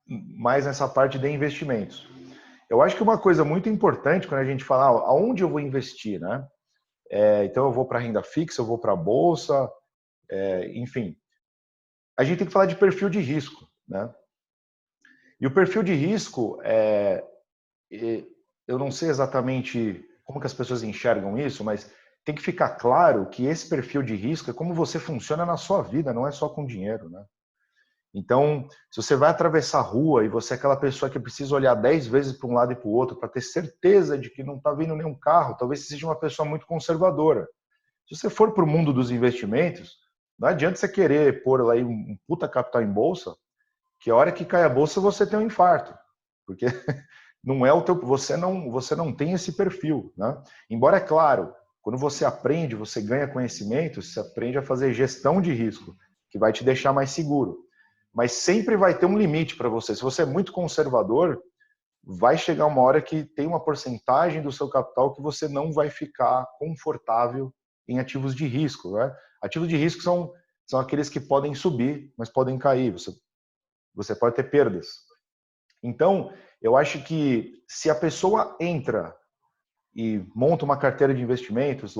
mais nessa parte de investimentos. Eu acho que uma coisa muito importante quando a gente fala aonde eu vou investir, né? Então, eu vou para renda fixa, eu vou para a bolsa, enfim. A gente tem que falar de perfil de risco, né? E o perfil de risco, eu não sei exatamente como que as pessoas enxergam isso, mas tem que ficar claro que esse perfil de risco é como você funciona na sua vida, não é só com dinheiro, né? Então, se você vai atravessar a rua e você é aquela pessoa que precisa olhar 10 vezes para um lado e para o outro para ter certeza de que não está vindo nenhum carro, talvez você seja uma pessoa muito conservadora. Se você for para o mundo dos investimentos, não adianta você querer pôr lá aí um puta capital em bolsa, que a hora que cai a bolsa você tem um infarto, porque não é o teu, você não tem esse perfil, né? Embora é claro, quando você aprende, você ganha conhecimento, você aprende a fazer gestão de risco, que vai te deixar mais seguro. Mas sempre vai ter um limite para você. Se você é muito conservador, vai chegar uma hora que tem uma porcentagem do seu capital que você não vai ficar confortável em ativos de risco, né? Ativos de risco são aqueles que podem subir, mas podem cair. Você pode ter perdas. Então, eu acho que se a pessoa entra e monta uma carteira de investimentos,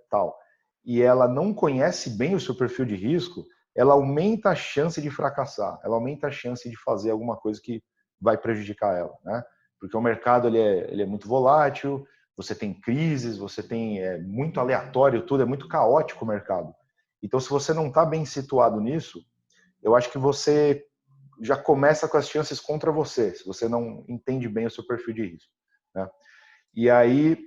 tal, e ela não conhece bem o seu perfil de risco, ela aumenta a chance de fracassar, ela aumenta a chance de fazer alguma coisa que vai prejudicar ela, né? Porque o mercado ele é muito volátil, você tem crises, você tem muito aleatório tudo, é muito caótico o mercado. Então, se você não está bem situado nisso, eu acho que você já começa com as chances contra você, se você não entende bem o seu perfil de risco, né? E aí,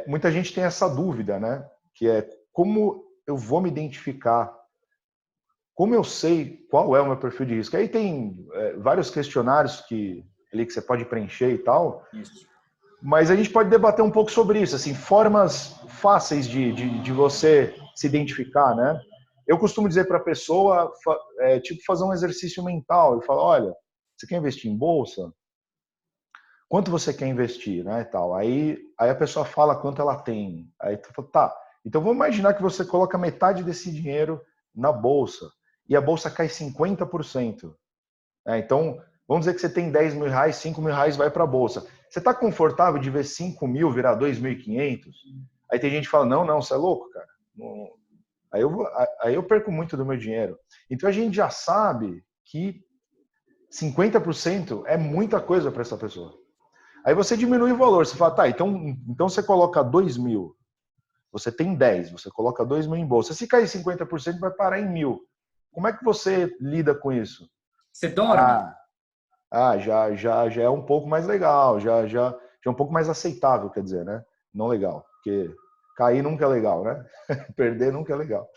muita gente tem essa dúvida, né? Que é como eu vou me identificar, como eu sei qual é o meu perfil de risco. Aí tem vários questionários ali que você pode preencher e tal, Isso. mas a gente pode debater um pouco sobre isso, assim, formas fáceis de você se identificar, né? Eu costumo dizer para a pessoa, tipo, fazer um exercício mental. Eu falo, olha, você quer investir em bolsa? Quanto você quer investir, né, e tal. Aí a pessoa fala quanto ela tem. Aí tu fala, tá, então vamos imaginar que você coloca metade desse dinheiro na bolsa e a bolsa cai 50%. Então, vamos dizer que você tem 10 mil reais, 5 mil reais vai para a bolsa. Você está confortável de ver 5 mil virar 2.500? Aí tem gente que fala, não, você é louco, cara. Não. Aí eu perco muito do meu dinheiro. Então a gente já sabe que 50% é muita coisa para essa pessoa. Aí você diminui o valor, você fala, tá, então você coloca 2 mil, você tem 10, você coloca 2 mil em bolsa. Se cair 50%, vai parar em 1.000. Como é que você lida com isso? Você dorme? Ah, já é um pouco mais legal, já é um pouco mais aceitável, quer dizer, né? Não legal, porque cair nunca é legal, né? Perder nunca é legal.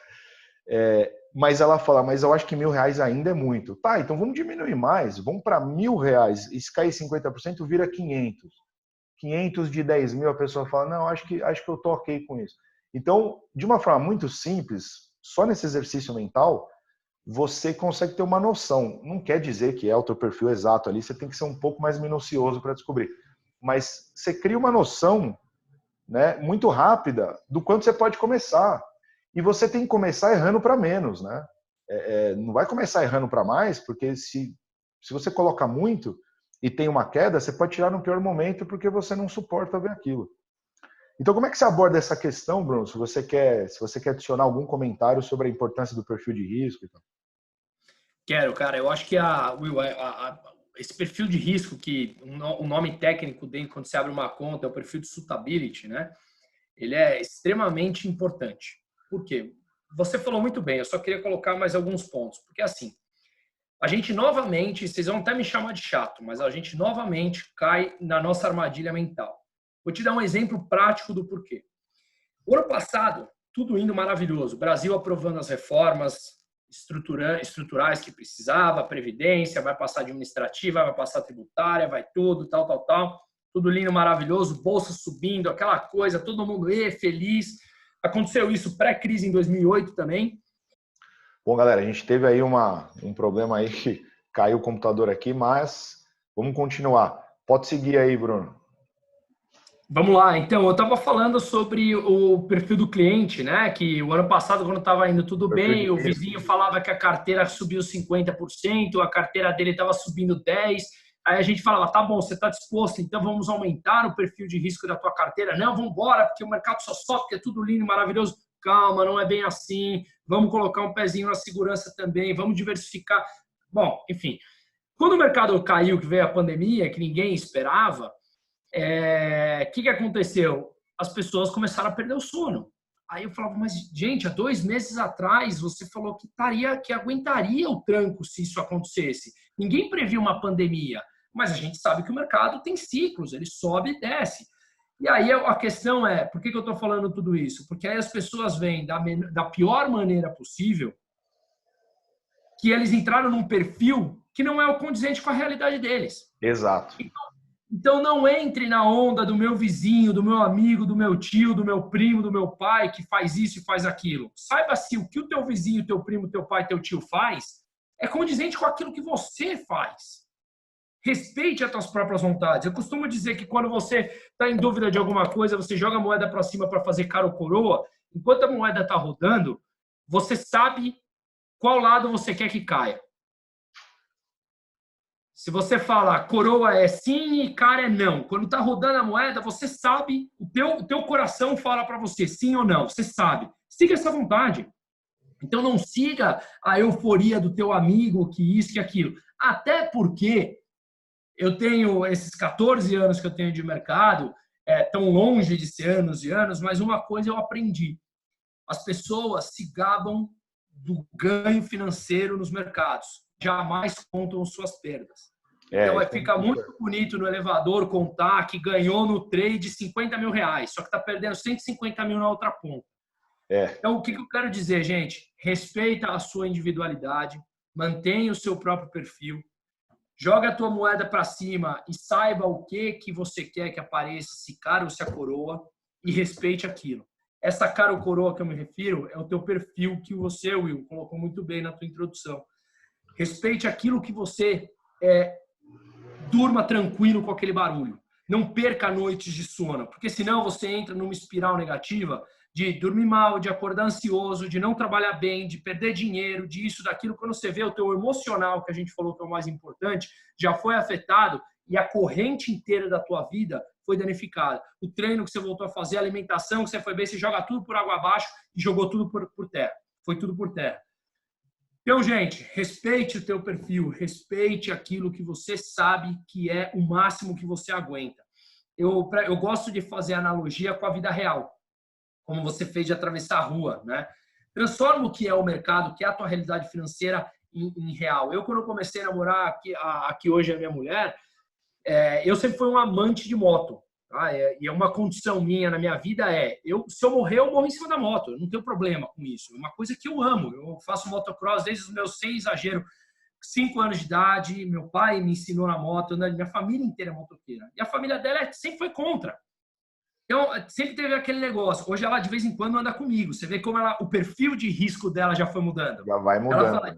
Mas ela fala, mas eu acho que 1.000 reais ainda é muito. Tá, então vamos diminuir mais, vamos para 1.000 reais, e se cair 50% vira 500. 500 de 10 mil, a pessoa fala, não, acho que eu tô ok com isso. Então, de uma forma muito simples, só nesse exercício mental, você consegue ter uma noção. Não quer dizer que é o teu perfil exato ali, você tem que ser um pouco mais minucioso para descobrir. Mas você cria uma noção, né, muito rápida do quanto você pode começar. E você tem que começar errando para menos, né? Não vai começar errando para mais, porque se você coloca muito e tem uma queda, você pode tirar no pior momento porque você não suporta ver aquilo. Então, como é que você aborda essa questão, Bruno? Se você quer adicionar algum comentário sobre a importância do perfil de risco e tal. Quero, cara. Eu acho que Will, esse perfil de risco que o nome técnico dele quando você abre uma conta é o perfil de suitability, né? Ele é extremamente importante. Por quê? Você falou muito bem, eu só queria colocar mais alguns pontos. Porque assim, a gente novamente, vocês vão até me chamar de chato, mas a gente novamente cai na nossa armadilha mental. Vou te dar um exemplo prático do porquê. O ano passado, tudo indo maravilhoso. O Brasil aprovando as reformas estruturais que precisava, a Previdência, vai passar administrativa, vai passar tributária, vai tudo, tal. Tudo lindo, maravilhoso, bolsa subindo, aquela coisa, todo mundo feliz. Aconteceu isso pré-crise em 2008 também. Bom, galera, a gente teve aí um problema aí que caiu o computador aqui, mas vamos continuar. Pode seguir aí, Bruno. Vamos lá, então, eu estava falando sobre o perfil do cliente, né? Que o ano passado, quando estava indo tudo bem, o vizinho falava que a carteira subiu 50%, a carteira dele estava subindo 10%. Aí a gente falava, tá bom, você está disposto, então vamos aumentar o perfil de risco da tua carteira. Não, vamos embora, porque o mercado só sobe, porque é tudo lindo, maravilhoso. Calma, não é bem assim. Vamos colocar um pezinho na segurança também, vamos diversificar. Bom, enfim. Quando o mercado caiu, que veio a pandemia, que ninguém esperava, que aconteceu? As pessoas começaram a perder o sono. Aí eu falava, mas gente, há 2 meses atrás você falou que aguentaria o tranco se isso acontecesse. Ninguém previu uma pandemia, mas a gente sabe que o mercado tem ciclos, ele sobe e desce. E aí a questão é, por que eu estou falando tudo isso? Porque aí as pessoas veem da pior maneira possível que eles entraram num perfil que não é o condizente com a realidade deles. Exato. Então não entre na onda do meu vizinho, do meu amigo, do meu tio, do meu primo, do meu pai, que faz isso e faz aquilo. Saiba se o que o teu vizinho, teu primo, teu pai, teu tio faz é condizente com aquilo que você faz. Respeite as tuas próprias vontades. Eu costumo dizer que quando você está em dúvida de alguma coisa, você joga a moeda para cima para fazer cara ou coroa. Enquanto a moeda está rodando, você sabe qual lado você quer que caia. Se você fala coroa é sim e cara é não, quando está rodando a moeda, você sabe, o teu coração fala para você sim ou não, você sabe. Siga essa vontade. Então não siga a euforia do teu amigo, que isso, que aquilo. Até porque eu tenho esses 14 anos que eu tenho de mercado, tão longe de ser anos e anos, mas uma coisa eu aprendi. As pessoas se gabam do ganho financeiro nos mercados. Jamais contam suas perdas. Então, fica muito bonito no elevador contar que ganhou no trade 50 mil reais, só que está perdendo 150 mil na outra ponta. Então, o que eu quero dizer, gente? Respeita a sua individualidade, mantenha o seu próprio perfil, joga a tua moeda para cima e saiba o que você quer que apareça, se cara ou se a coroa, e respeite aquilo. Essa cara ou coroa que eu me refiro é o teu perfil que você, Will, colocou muito bem na tua introdução. Respeite aquilo que você durma tranquilo com aquele barulho. Não perca noites de sono, porque senão você entra numa espiral negativa de dormir mal, de acordar ansioso, de não trabalhar bem, de perder dinheiro, disso, daquilo. Quando você vê o teu emocional, que a gente falou que é o mais importante, já foi afetado e a corrente inteira da tua vida foi danificada. O treino que você voltou a fazer, a alimentação que você foi bem, você joga tudo por água abaixo e jogou tudo por terra. Foi tudo por terra. Então, gente, respeite o teu perfil, respeite aquilo que você sabe que é o máximo que você aguenta. Eu gosto de fazer analogia com a vida real, como você fez de atravessar a rua, né? Transforma o que é o mercado, que é a tua realidade financeira em real. Eu, quando comecei a namorar, aqui hoje é a minha mulher, eu sempre fui um amante de moto. Tá? E é uma condição minha na minha vida se eu morrer, eu morro em cima da moto. Eu não tenho problema com isso. É uma coisa que eu amo. Eu faço motocross desde os meus, sem exagero, 5 anos de idade. Meu pai me ensinou na moto. Minha família inteira é motoqueira. E a família dela sempre foi contra. Então, sempre teve aquele negócio. Hoje ela, de vez em quando, anda comigo. Você vê como o perfil de risco dela já foi mudando. Já vai mudando. Ela fala,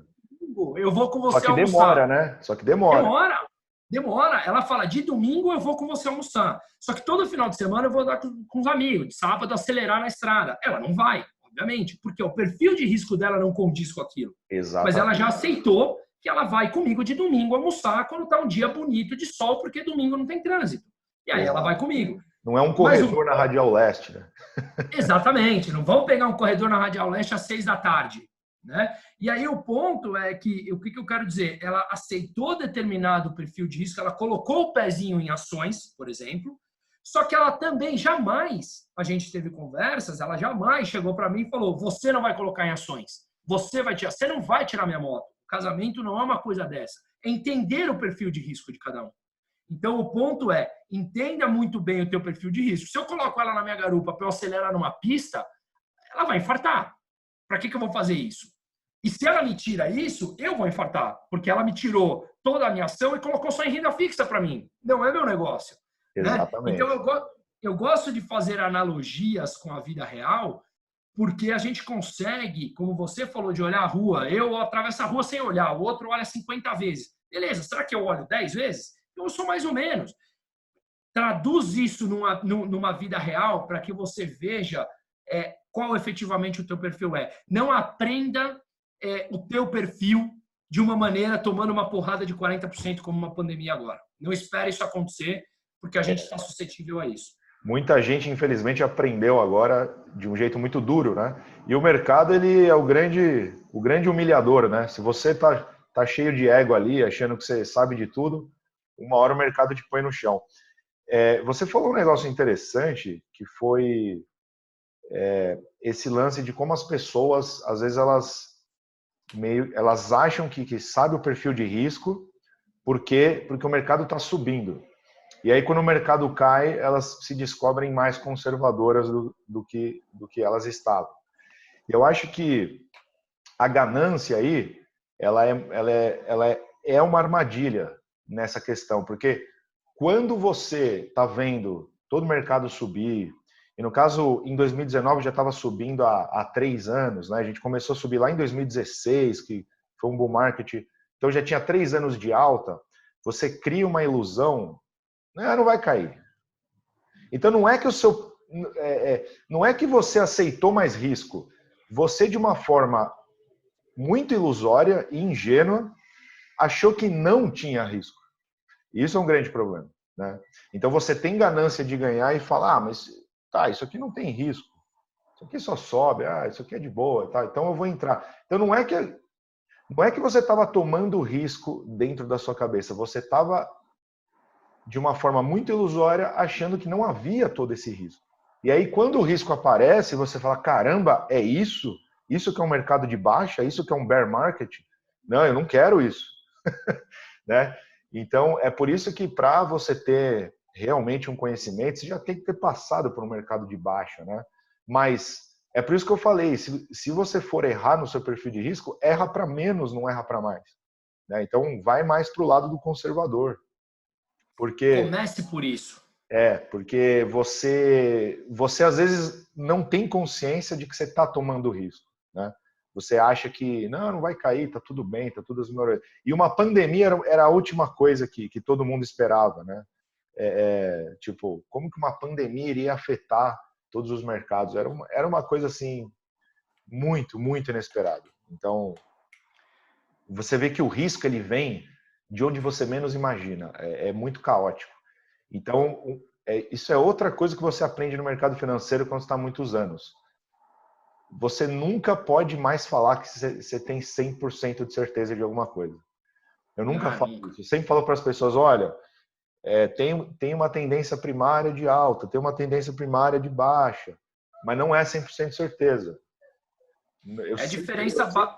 eu vou com você almoçar. Só que demora, né? Só que demora. Demora. Ela fala, de domingo eu vou com você almoçar. Só que todo final de semana eu vou dar com os amigos. De sábado, acelerar na estrada. Ela não vai, obviamente, porque o perfil de risco dela não condiz com aquilo. Exatamente. Mas ela já aceitou que ela vai comigo de domingo almoçar quando está um dia bonito de sol, porque domingo não tem trânsito. E aí ela vai comigo. Não é um corredor na Radial Leste, né? Exatamente. Não vamos pegar um corredor na Radial Leste às 6 da tarde. Né? E aí o ponto é que, o que eu quero dizer? Ela aceitou determinado perfil de risco, ela colocou o pezinho em ações, por exemplo, só que ela também jamais, a gente teve conversas, ela jamais chegou para mim e falou, você não vai colocar em ações, você não vai tirar minha moto. O casamento não é uma coisa dessa. É entender o perfil de risco de cada um. Então, o ponto é, entenda muito bem o teu perfil de risco. Se eu coloco ela na minha garupa para eu acelerar numa pista, ela vai infartar. Para que eu vou fazer isso? E se ela me tira isso, eu vou infartar, porque ela me tirou toda a minha ação e colocou só em renda fixa para mim. Não é meu negócio. Né? Então, Exatamente. eu gosto de fazer analogias com a vida real, porque a gente consegue, como você falou, de olhar a rua. Eu atravesso a rua sem olhar, o outro olha 50 vezes. Beleza, será que eu olho 10 vezes? Eu sou mais ou menos. Traduz isso numa vida real para que você veja qual efetivamente o teu perfil é. Não aprenda o teu perfil de uma maneira tomando uma porrada de 40% como uma pandemia agora. Não espere isso acontecer, porque a gente está suscetível a isso. Muita gente, infelizmente, aprendeu agora de um jeito muito duro, né? E o mercado, ele é o grande humilhador, né? Se você tá cheio de ego ali, achando que você sabe de tudo, uma hora o mercado te põe no chão. Você falou um negócio interessante, que foi esse lance de como as pessoas, às vezes, elas acham que sabe o perfil de risco, porque o mercado está subindo. E aí, quando o mercado cai, elas se descobrem mais conservadoras do que elas estavam. Eu acho que a ganância aí, ela é uma armadilha nessa questão, porque quando você está vendo todo o mercado subir, e no caso, em 2019 já estava subindo há 3 anos, né? A gente começou a subir lá em 2016, que foi um bull market, então já tinha 3 anos de alta, você cria uma ilusão, não vai cair. Então não é que não é que você aceitou mais risco, você de uma forma muito ilusória e ingênua achou que não tinha risco. Isso é um grande problema, né? Então você tem ganância de ganhar e falar, mas tá, isso aqui não tem risco, isso aqui só sobe, isso aqui é de boa, tá? Então eu vou entrar. Então não é que você estava tomando risco dentro da sua cabeça, você estava de uma forma muito ilusória, achando que não havia todo esse risco. E aí, quando o risco aparece, você fala, caramba, é isso? Isso que é um mercado de baixa? Isso que é um bear market? Não, eu não quero isso. Né? Então, é por isso que para você ter realmente um conhecimento, você já tem que ter passado por um mercado de baixa. Né? Mas é por isso que eu falei, se você for errar no seu perfil de risco, erra para menos, não erra para mais. Né? Então, vai mais para o lado do conservador. Porque comece por isso. Porque você às vezes não tem consciência de que você está tomando risco, né? Você acha que não vai cair, tá tudo bem, tá tudo melhorando. E uma pandemia era a última coisa que todo mundo esperava, né? Tipo, como que uma pandemia iria afetar todos os mercados? Era uma coisa assim muito, muito inesperada. Então, você vê que o risco ele vem de onde você menos imagina. É muito caótico. Então, isso é outra coisa que você aprende no mercado financeiro quando está há muitos anos. Você nunca pode mais falar que você tem 100% de certeza de alguma coisa. Eu nunca falo isso. Eu sempre falo para as pessoas, olha, tem uma tendência primária de alta, tem uma tendência primária de baixa, mas não é 100% de certeza. Eu sempre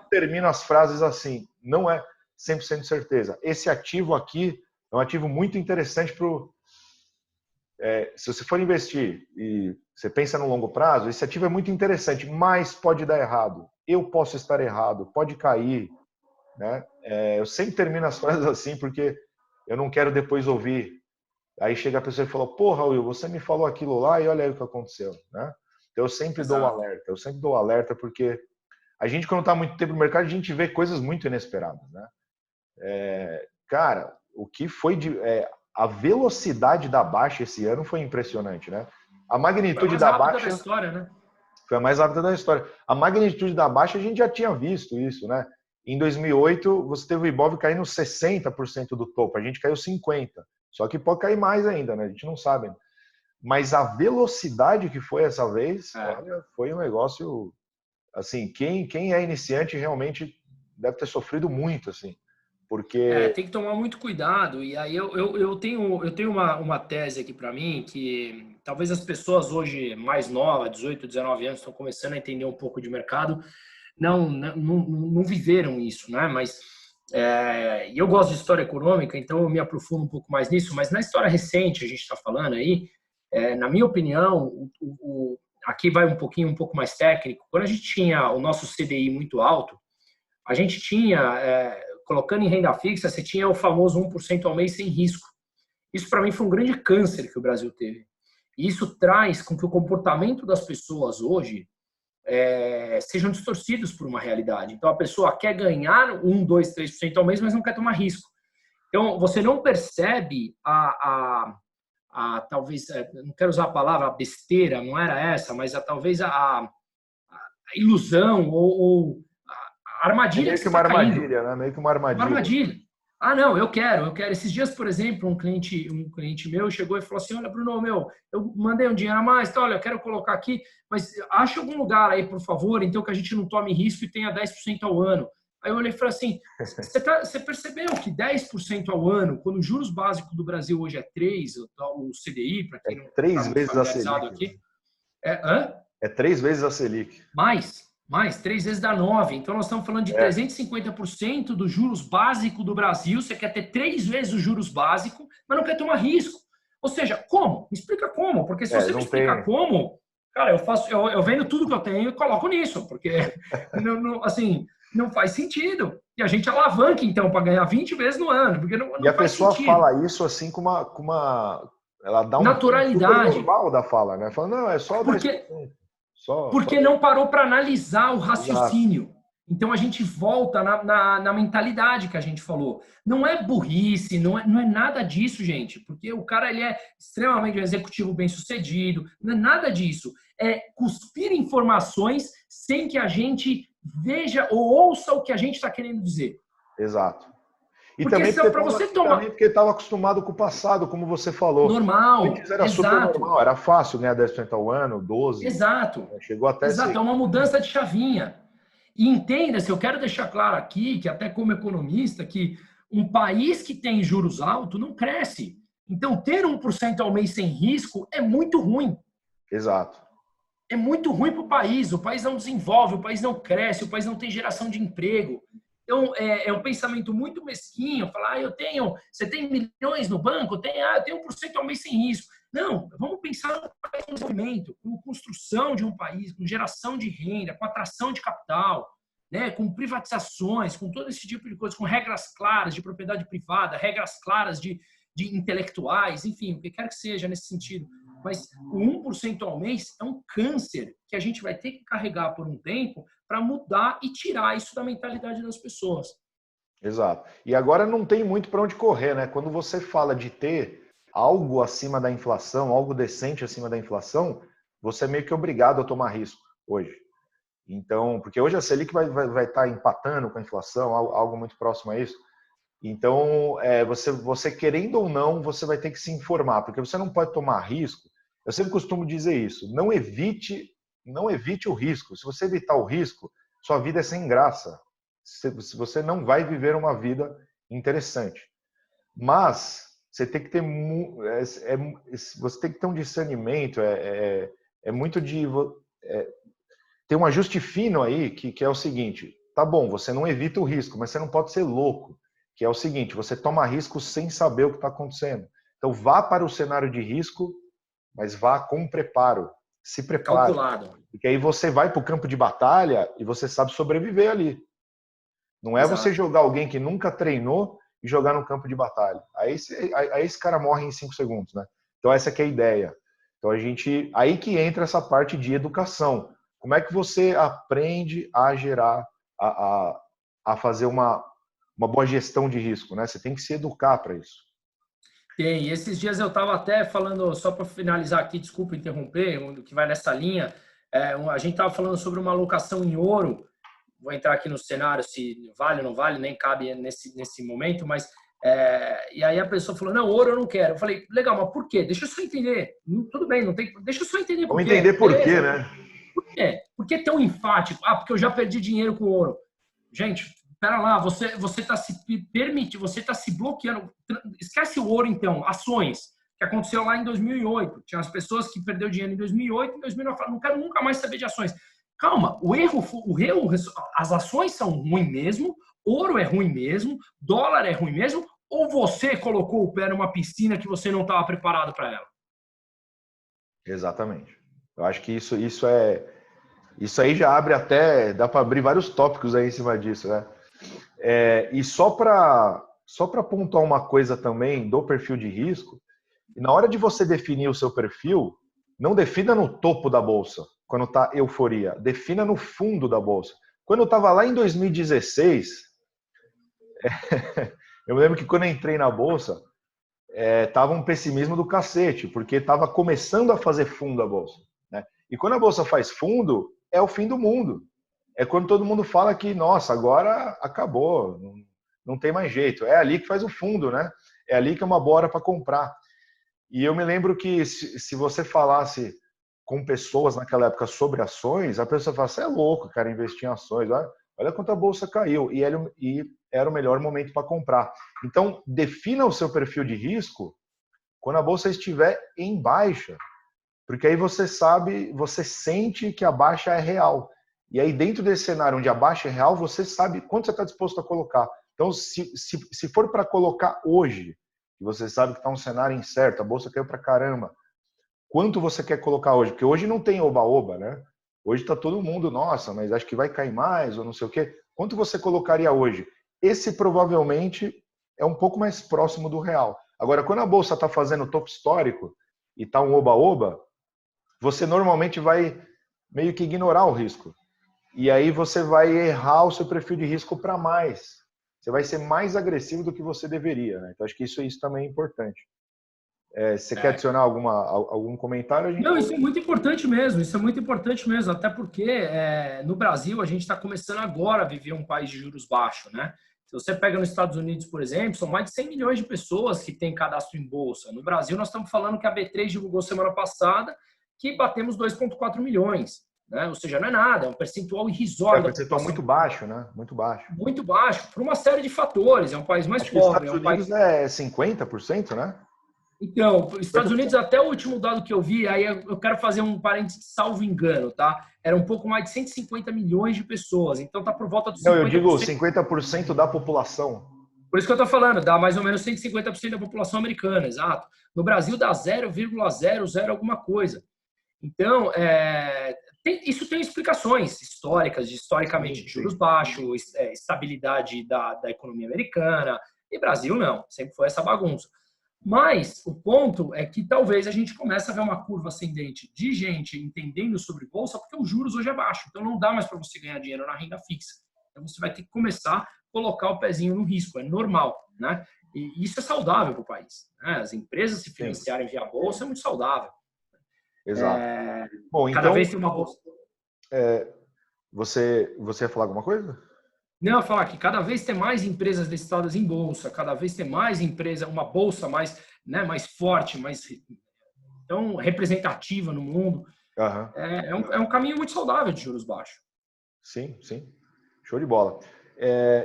termino as frases assim, não é 100% de certeza. Esse ativo aqui é um ativo muito interessante para se você for investir e você pensa no longo prazo, esse ativo é muito interessante, mas pode dar errado. Eu posso estar errado, pode cair. Né? Eu sempre termino as frases assim, porque eu não quero depois ouvir. Aí chega a pessoa e fala, porra, Will, você me falou aquilo lá e olha aí o que aconteceu. Né? Então eu sempre dou o alerta, porque a gente, quando está muito tempo no mercado, a gente vê coisas muito inesperadas. Né? Cara, o que foi a velocidade da baixa esse ano foi impressionante, né? A magnitude da baixa da história, né? Foi a mais rápida da história. A magnitude da baixa a gente já tinha visto isso, né? Em 2008 você teve o Ibov caindo 60% do topo, a gente caiu 50. Só que pode cair mais ainda, né? A gente não sabe. Mas a velocidade que foi essa vez, olha, foi um negócio assim, quem é iniciante realmente deve ter sofrido muito, assim. Porque tem que tomar muito cuidado. E aí eu tenho uma tese aqui para mim que talvez as pessoas hoje mais novas, 18, 19 anos, estão começando a entender um pouco de mercado, não viveram isso, né? Mas E eu gosto de história econômica, então eu me aprofundo um pouco mais nisso, mas na história recente, a gente está falando aí, na minha opinião, aqui vai um pouco mais técnico, quando a gente tinha o nosso CDI muito alto, a gente tinha, colocando em renda fixa, você tinha o famoso 1% ao mês sem risco. Isso, para mim, foi um grande câncer que o Brasil teve. E isso traz com que o comportamento das pessoas hoje sejam distorcidos por uma realidade. Então, a pessoa quer ganhar 1, 2, 3% ao mês, mas não quer tomar risco. Então, você não percebe talvez, não quero usar a palavra besteira, não era essa, mas talvez a ilusão ou a É armadilha meio que que você uma está caindo. armadilha, né? Meio que uma Uma armadilha. armadilha. Ah, não, eu quero. Esses dias, por exemplo, um cliente meu chegou e falou assim: olha, Bruno, eu mandei um dinheiro a mais, tá, olha, eu quero colocar aqui, mas acha algum lugar aí, por favor, então que a gente não tome risco e tenha 10% ao ano. Aí eu olhei e falei assim: você percebeu que 10% ao ano, quando o juros básico do Brasil hoje é 3, o CDI, para É quem não está três muito vezes a familiarizado Selic. aqui, Né? hã? É 3 vezes a Selic. Mais, 3 vezes dá 9. Então, nós estamos falando de É, 350% dos juros básicos do Brasil. Você quer ter 3 vezes os juros básicos, mas não quer tomar risco. Ou seja, como? Me explica como. Porque se você me não explicar tem. como, cara, eu vendo tudo que eu tenho e coloco nisso. Porque, assim, não faz sentido. E a gente alavanca, então, para ganhar 20 vezes no ano, porque E não a faz pessoa sentido. fala isso assim ela dá um tom super Naturalidade. normal da fala, né? Fala, não, é só 10%. Porque Só porque 10%. não parou para analisar o Exato. raciocínio. Então a gente volta na mentalidade que a gente falou. Não é burrice, não é nada disso, gente, porque o cara ele é extremamente um executivo bem sucedido, não é nada disso. É cuspir informações sem que a gente veja ou ouça o que a gente está querendo dizer. Exato. E Porque também porque para você tomar. estava acostumado com o passado, como você falou. Normal, Antes era super exato, normal, era fácil ganhar 10% ao ano, 12%, exato, chegou até a exato, ser. é uma mudança de chavinha. E entenda-se, eu quero deixar claro aqui, que até como economista, que um país que tem juros altos não cresce. Então, ter 1% ao mês sem risco é muito ruim. Exato. É muito ruim para o país não desenvolve, o país não cresce, o país não tem geração de emprego. Então, é um pensamento muito mesquinho, falar, você tem milhões no banco, eu tenho 1% ao mês sem risco. Não, vamos pensar no desenvolvimento, com construção de um país, com geração de renda, com atração de capital, né, com privatizações, com todo esse tipo de coisa, com regras claras de propriedade privada, regras claras de intelectuais, enfim, o que quer que seja nesse sentido. Mas o 1% ao mês é um câncer que a gente vai ter que carregar por um tempo para mudar e tirar isso da mentalidade das pessoas. Exato. E agora não tem muito para onde correr, né? Quando você fala de ter algo acima da inflação, algo decente acima da inflação, você é meio que obrigado a tomar risco hoje. Então, porque hoje a Selic vai estar empatando com a inflação, algo muito próximo a isso. Então, você querendo ou não, você vai ter que se informar, porque você não pode tomar risco. Eu sempre costumo dizer isso: não evite o risco. Se você evitar o risco, sua vida é sem graça. Você não vai viver uma vida interessante. Mas você tem que ter você tem que ter um discernimento. É muito de tem um ajuste fino aí que é o seguinte: tá bom, você não evita o risco, mas você não pode ser louco. Que é o seguinte: você toma risco sem saber o que está acontecendo. Então vá para o cenário de risco, mas vá com preparo. Se prepare. Calculado. Porque aí você vai para o campo de batalha e você sabe sobreviver ali. Não é você Exato. jogar alguém que nunca treinou e jogar no campo de batalha. Aí esse cara morre em 5 segundos, né? Então essa que é a ideia. Então aí que entra essa parte de educação. Como é que você aprende a gerar, a fazer uma boa gestão de risco, né? Você tem que se educar para isso. Tem. Esses dias eu estava até falando, só para finalizar aqui, desculpa interromper, que vai nessa linha, a gente estava falando sobre uma alocação em ouro. Vou entrar aqui no cenário se vale ou não vale, nem cabe nesse momento, mas e aí a pessoa falou, não, ouro eu não quero. Eu falei, legal, mas por quê? Deixa eu só entender. Tudo bem, não tem, deixa eu só entender por Vamos quê. entender por quê, Beleza. né? Por quê? Por que tão enfático? Ah, porque eu já perdi dinheiro com ouro. Gente, espera lá, você está se permitindo, você está se bloqueando. Esquece o ouro, então, ações, que aconteceu lá em 2008. Tinha as pessoas que perderam dinheiro em 2008, em 2009 falaram, não quero nunca mais saber de ações. Calma, o erro, as ações são ruins mesmo, ouro é ruim mesmo, dólar é ruim mesmo, ou você colocou o pé numa piscina que você não estava preparado para ela? Exatamente. Eu acho que isso aí já abre até, dá para abrir vários tópicos aí em cima disso, né? E só para pontuar uma coisa também do perfil de risco, na hora de você definir o seu perfil, não defina no topo da bolsa, quando está euforia, defina no fundo da bolsa. Quando eu estava lá em 2016, eu me lembro que quando eu entrei na bolsa, tava um pessimismo do cacete, porque estava começando a fazer fundo a bolsa, né? E quando a bolsa faz fundo, é o fim do mundo. É quando todo mundo fala que, nossa, agora acabou, não tem mais jeito. É ali que faz o fundo, né? É ali que é uma boa hora para comprar. E eu me lembro que se você falasse com pessoas naquela época sobre ações, a pessoa fala, você é louco, cara, investir em ações. Olha quanto a bolsa caiu. E era o melhor momento para comprar. Então, defina o seu perfil de risco quando a bolsa estiver em baixa. Porque aí você sabe, você sente que a baixa é real. E aí, dentro desse cenário onde a baixa é real, você sabe quanto você está disposto a colocar. Então, se for para colocar hoje, e você sabe que está um cenário incerto, a bolsa caiu para caramba, quanto você quer colocar hoje? Porque hoje não tem oba-oba, né? Hoje está todo mundo, nossa, mas acho que vai cair mais, ou não sei o quê. Quanto você colocaria hoje? Esse provavelmente é um pouco mais próximo do real. Agora, quando a bolsa está fazendo topo histórico e está um oba-oba, você normalmente vai meio que ignorar o risco. E aí você vai errar o seu perfil de risco para mais. Você vai ser mais agressivo do que você deveria, né? Então, acho que isso também é importante. Você quer adicionar algum comentário? Não, isso é muito importante mesmo, isso é muito importante mesmo, até porque no Brasil a gente está começando agora a viver um país de juros baixos, né? Se você pega nos Estados Unidos, por exemplo, são mais de 100 milhões de pessoas que têm cadastro em bolsa. No Brasil, nós estamos falando que a B3 divulgou semana passada que batemos 2,4 milhões, né? Ou seja, não é nada, é um percentual irrisório da percentual população. muito baixo, né? Muito baixo. Muito baixo, por uma série de fatores. É um país mais Acho que os pobre, Estados é um país... Unidos é 50%, né? Então, os Estados 50%. Unidos, até o último dado que eu vi, aí eu quero fazer um parênteses, salvo engano, tá? Era um pouco mais de 150 milhões de pessoas. Então, tá por volta dos Não, eu digo 50%. 50% da população. Por isso que eu estou falando, dá mais ou menos 150% da população americana, exato. No Brasil, dá 0,00 alguma coisa. Então, isso tem explicações históricas, historicamente, de juros baixos, estabilidade da economia americana, e Brasil não, sempre foi essa bagunça. Mas o ponto é que talvez a gente comece a ver uma curva ascendente de gente entendendo sobre bolsa, porque os juros hoje é baixo. Então não dá mais para você ganhar dinheiro na renda fixa. Então você vai ter que começar a colocar o pezinho no risco, é normal, né? E isso é saudável para o país, né? As empresas se financiarem via bolsa é muito saudável. Exato. Bom, Cada então, vez tem uma bolsa. você ia falar alguma coisa? Não, falar que cada vez tem mais empresas listadas em bolsa, cada vez tem mais empresa, uma bolsa mais, né, mais forte, mais tão representativa no mundo. Uhum. É um caminho muito saudável de juros baixos. Sim, sim. Show de bola.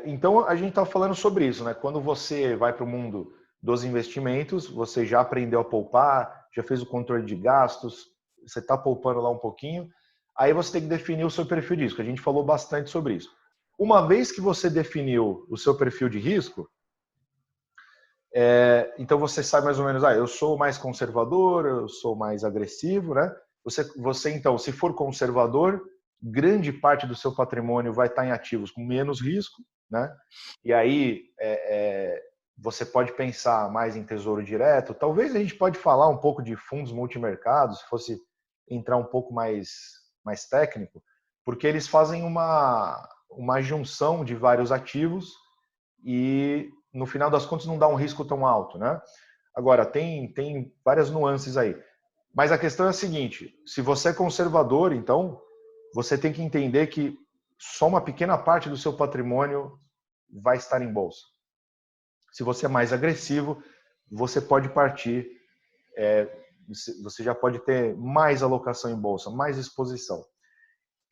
Então, a gente está falando sobre isso, né? Quando você vai para o mundo dos investimentos, você já aprendeu a poupar, já fez o controle de gastos, você está poupando lá um pouquinho, aí você tem que definir o seu perfil de risco. A gente falou bastante sobre isso. Uma vez que você definiu o seu perfil de risco, então você sabe mais ou menos, eu sou mais conservador, eu sou mais agressivo, né? Você então, se for conservador, grande parte do seu patrimônio vai estar em ativos com menos risco, né? E aí você pode pensar mais em tesouro direto. Talvez a gente pode falar um pouco de fundos multimercados, se fosse entrar um pouco mais técnico, porque eles fazem uma junção de vários ativos e no final das contas não dá um risco tão alto, né? Agora, tem várias nuances aí. Mas a questão é a seguinte, se você é conservador, então, você tem que entender que só uma pequena parte do seu patrimônio vai estar em bolsa. Se você é mais agressivo, você pode partir, você já pode ter mais alocação em bolsa, mais exposição.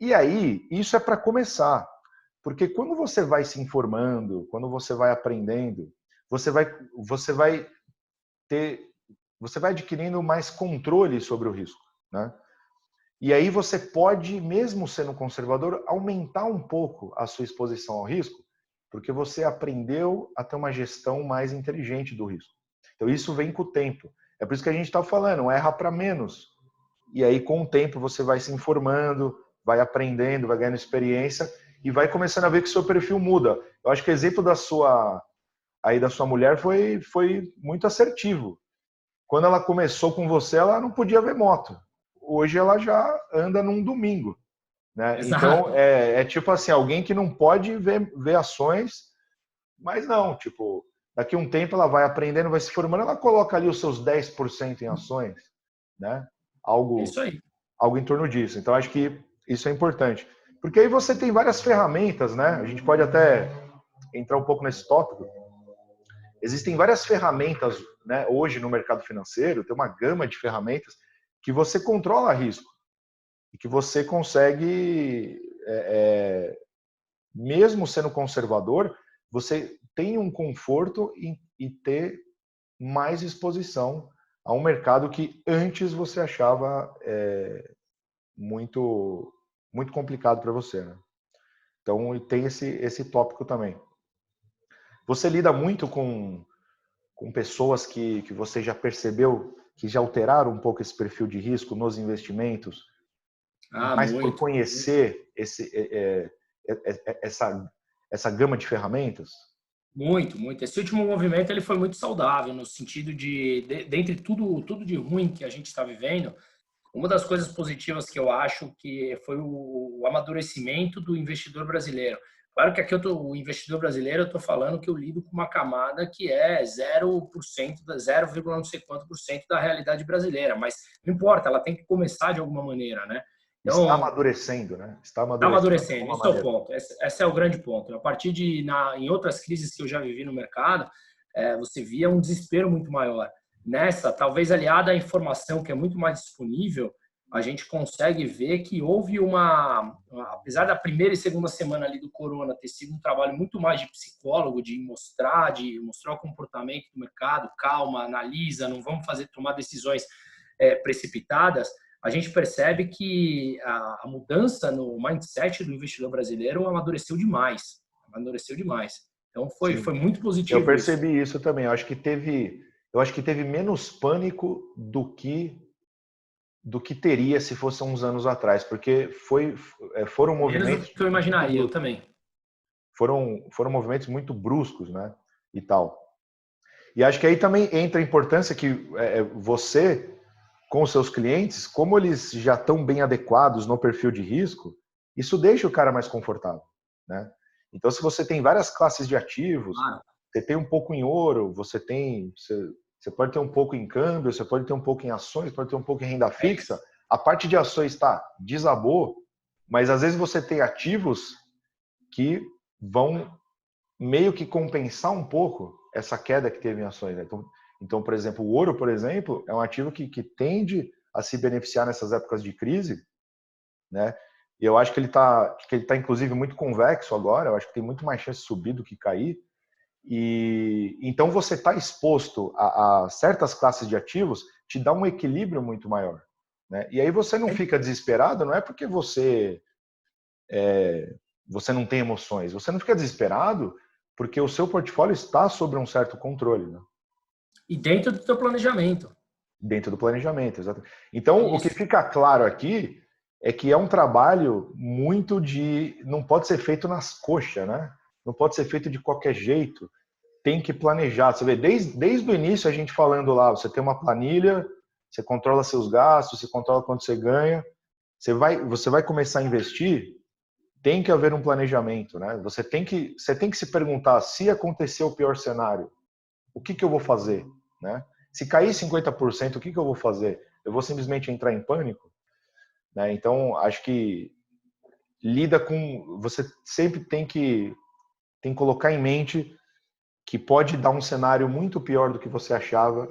E aí, isso é para começar. Porque quando você vai se informando, quando você vai aprendendo, você vai adquirindo mais controle sobre o risco, né? E aí você pode, mesmo sendo conservador, aumentar um pouco a sua exposição ao risco, Porque você aprendeu a ter uma gestão mais inteligente do risco. Então, isso vem com o tempo. É por isso que a gente está falando, erra para menos. E aí, com o tempo, você vai se informando, vai aprendendo, vai ganhando experiência e vai começando a ver que o seu perfil muda. Eu acho que o exemplo da sua mulher foi muito assertivo. Quando ela começou com você, ela não podia ver moto. Hoje ela já anda num domingo. Né? Então, Exato. é tipo assim, alguém que não pode ver ações, mas não, tipo, daqui a um tempo ela vai aprendendo, vai se formando, ela coloca ali os seus 10% em ações, né? É Algo, isso aí. algo em torno disso. Então, acho que isso é importante. Porque aí você tem várias ferramentas, né? A gente pode até entrar um pouco nesse tópico. Existem várias ferramentas, né, hoje no mercado financeiro, tem uma gama de ferramentas que você controla risco e que você consegue, mesmo sendo conservador, você tem um conforto em ter mais exposição a um mercado que antes você achava muito muito complicado para você, né? Então tem esse tópico também. Você lida muito com pessoas que você já percebeu que já alteraram um pouco esse perfil de risco nos investimentos, Ah, mais por muito. conhecer essa gama de ferramentas? Muito, muito. Esse último movimento ele foi muito saudável no sentido dentre tudo de ruim que a gente está vivendo, uma das coisas positivas que eu acho que foi o amadurecimento do investidor brasileiro. Claro que aqui o investidor brasileiro, eu estou falando que eu lido com uma camada que é 0%, 0, não sei quanto por cento da realidade brasileira, mas não importa, ela tem que começar de alguma maneira, né? Está Então, amadurecendo, né? Está está amadurecendo de amadurecendo, alguma esse é o maneira. ponto. Esse é o grande ponto. A partir em outras crises que eu já vivi no mercado, você via um desespero muito maior. Nessa, talvez aliada à informação que é muito mais disponível, a gente consegue ver que houve apesar da primeira e segunda semana ali do corona ter sido um trabalho muito mais de psicólogo, de mostrar o comportamento do mercado, calma, analisa, não vamos tomar decisões precipitadas. A gente percebe que a mudança no mindset do investidor brasileiro amadureceu demais. Amadureceu demais. Então, foi Sim. muito Eu positivo isso. percebi isso também. Eu acho que teve menos pânico do que teria se fosse uns anos atrás, porque foram Menos do movimentos que eu muito imaginaria, eu bruscos. também. Foram movimentos muito bruscos, né? E tal. E acho que aí também entra a importância que você, com os seus clientes, como eles já estão bem adequados no perfil de risco, isso deixa o cara mais confortável, né? Então, se você tem várias classes de ativos, Claro. você tem um pouco em ouro, você pode ter um pouco em câmbio, você pode ter um pouco em ações, pode ter um pouco em renda É fixa. isso. A parte de ações está desabou, mas às vezes você tem ativos que vão meio que compensar um pouco essa queda que teve em ações, né? Então, por exemplo, o ouro, por exemplo, é um ativo que tende a se beneficiar nessas épocas de crise, né? E eu acho que ele tá inclusive muito convexo agora. Eu acho que tem muito mais chance de subir do que cair. E então você está exposto a certas classes de ativos, te dá um equilíbrio muito maior, né? E aí você não fica desesperado, não é porque você não tem emoções, você não fica desesperado porque o seu portfólio está sob um certo controle, né? E dentro do teu planejamento. Dentro do planejamento, exatamente. Então, o que Isso. fica claro aqui é que é um trabalho muito não pode ser feito nas coxas, né? Não pode ser feito de qualquer jeito. Tem que planejar. Você vê, desde o início a gente falando lá, você tem uma planilha, você controla seus gastos, você controla quanto você ganha, você vai começar a investir, tem que haver um planejamento, né? Você tem que se perguntar, se acontecer o pior cenário, o que que eu vou fazer, né? Se cair 50%, o que que eu vou fazer? Eu vou simplesmente entrar em pânico, né? Então, acho que você sempre tem que colocar em mente que pode dar um cenário muito pior do que você achava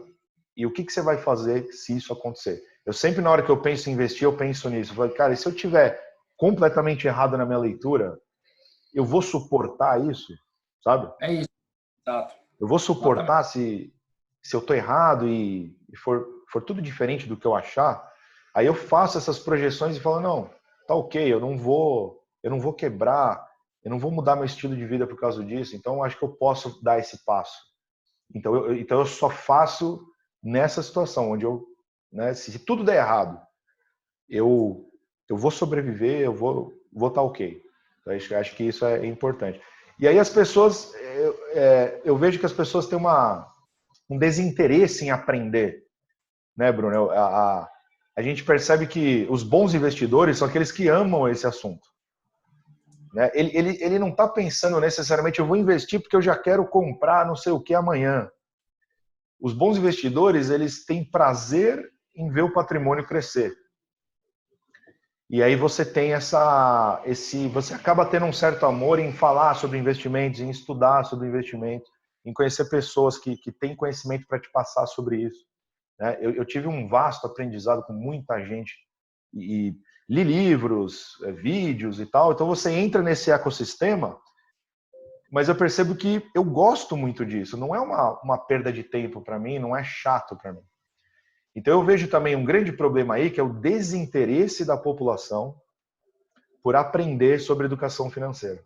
e o que que você vai fazer se isso acontecer. Eu sempre, na hora que eu penso em investir, eu penso nisso. Eu falo, cara, e se eu tiver completamente errado na minha leitura, eu vou suportar isso, sabe? É isso. Exato. Eu vou Exatamente. suportar se eu estou errado e for tudo diferente do que eu achar. Aí eu faço essas projeções e falo, não, tá ok, eu não vou quebrar, eu não vou mudar meu estilo de vida por causa disso, então eu acho que eu posso dar esse passo. Então eu só faço nessa situação, onde eu, né, se tudo der errado, eu vou sobreviver, eu vou estar ok. Então, acho que isso é importante. E aí as pessoas, eu vejo que as pessoas têm um desinteresse em aprender, né, Bruno? A gente percebe que os bons investidores são aqueles que amam esse assunto. Né? Ele não está pensando necessariamente, eu vou investir porque eu já quero comprar não sei o que amanhã. Os bons investidores, eles têm prazer em ver o patrimônio crescer. E aí você tem você acaba tendo um certo amor em falar sobre investimentos, em estudar sobre investimentos, em conhecer pessoas que têm conhecimento para te passar sobre isso. Né? Eu tive um vasto aprendizado com muita gente e li livros, vídeos e tal. Então você entra nesse ecossistema, mas eu percebo que eu gosto muito disso. Não é uma perda de tempo para mim, não é chato para mim. Então eu vejo também um grande problema aí, que é o desinteresse da população por aprender sobre educação financeira.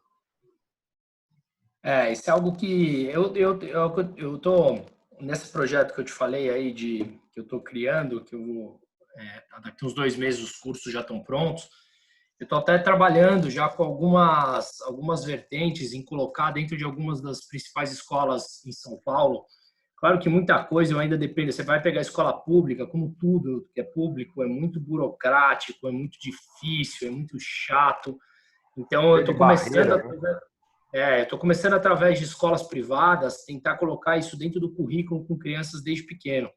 Isso é algo que eu tô nesse projeto que eu te falei aí que eu estou criando, que daqui uns 2 meses os cursos já estão prontos. Eu estou até trabalhando já com algumas vertentes em colocar dentro de algumas das principais escolas em São Paulo. Claro que muita coisa ainda depende. Você vai pegar a escola pública, como tudo que é público, é muito burocrático, é muito difícil, é muito chato. Então, eu estou começando através de escolas privadas, tentar colocar isso dentro do currículo com crianças desde pequeno.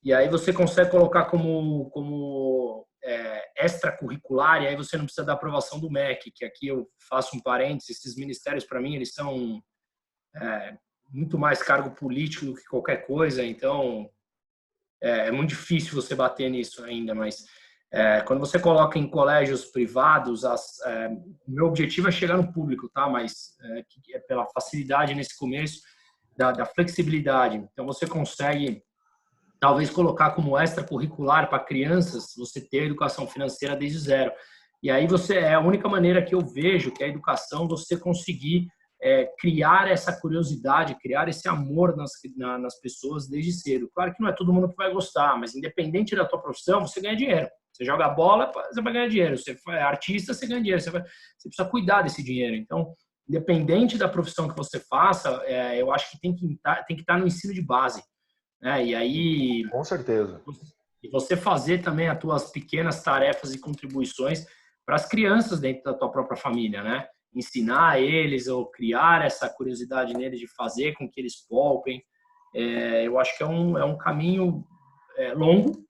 E aí você consegue colocar como extracurricular, e aí você não precisa da aprovação do MEC, que aqui eu faço um parênteses, esses ministérios, para mim, eles são muito mais cargo político do que qualquer coisa, então é muito difícil você bater nisso ainda, mas quando você coloca em colégios privados, o meu objetivo é chegar no público, tá? Mas é pela facilidade nesse começo, da flexibilidade. Então, você consegue, talvez, colocar como extracurricular para crianças, você ter educação financeira desde zero. E aí é a única maneira que eu vejo que a educação, você conseguir criar essa curiosidade, criar esse amor nas pessoas desde cedo. Claro que não é todo mundo que vai gostar, mas independente da tua profissão, você ganha dinheiro. Você joga bola, você vai ganhar dinheiro. Você é artista, você ganha dinheiro. Você precisa cuidar desse dinheiro. Então, independente da profissão que você faça, eu acho que tem que estar no ensino de base. Né? E aí, com certeza. E você fazer também as tuas pequenas tarefas e contribuições para as crianças dentro da tua própria família, né? Ensinar eles ou criar essa curiosidade neles de fazer com que eles poupem. Eu acho que é um caminho longo,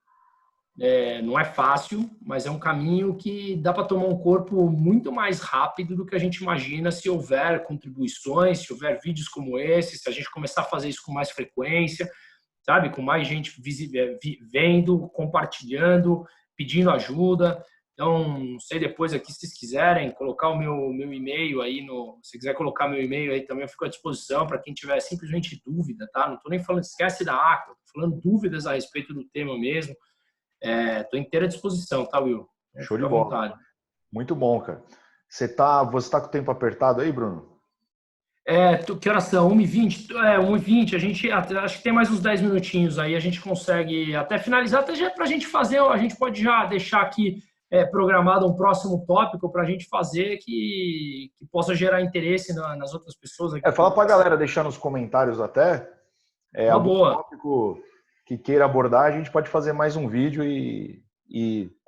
não é fácil, mas é um caminho que dá para tomar um corpo muito mais rápido do que a gente imagina se houver contribuições, se houver vídeos como esse, se a gente começar a fazer isso com mais frequência, sabe? Com mais gente vendo, compartilhando, pedindo ajuda. Então, não sei, depois aqui, se vocês quiserem, colocar o meu e-mail aí, se quiser colocar meu e-mail aí também, eu fico à disposição para quem tiver simplesmente dúvida, tá? Não estou nem falando, esquece da Aqua, estou falando dúvidas a respeito do tema mesmo. Estou inteira disposição, tá, Will? Show de bola. Vontade. Muito bom, cara. Você tá com o tempo apertado aí, Bruno? Que horas são? 1h20? 1h20, a gente acho que tem mais uns 10 minutinhos aí, a gente consegue até finalizar, até já para a gente fazer, a gente pode já deixar aqui programado um próximo tópico para a gente fazer que possa gerar interesse nas outras pessoas. Fala para a galera deixar nos comentários até algum tópico que queira abordar, a gente pode fazer mais um vídeo e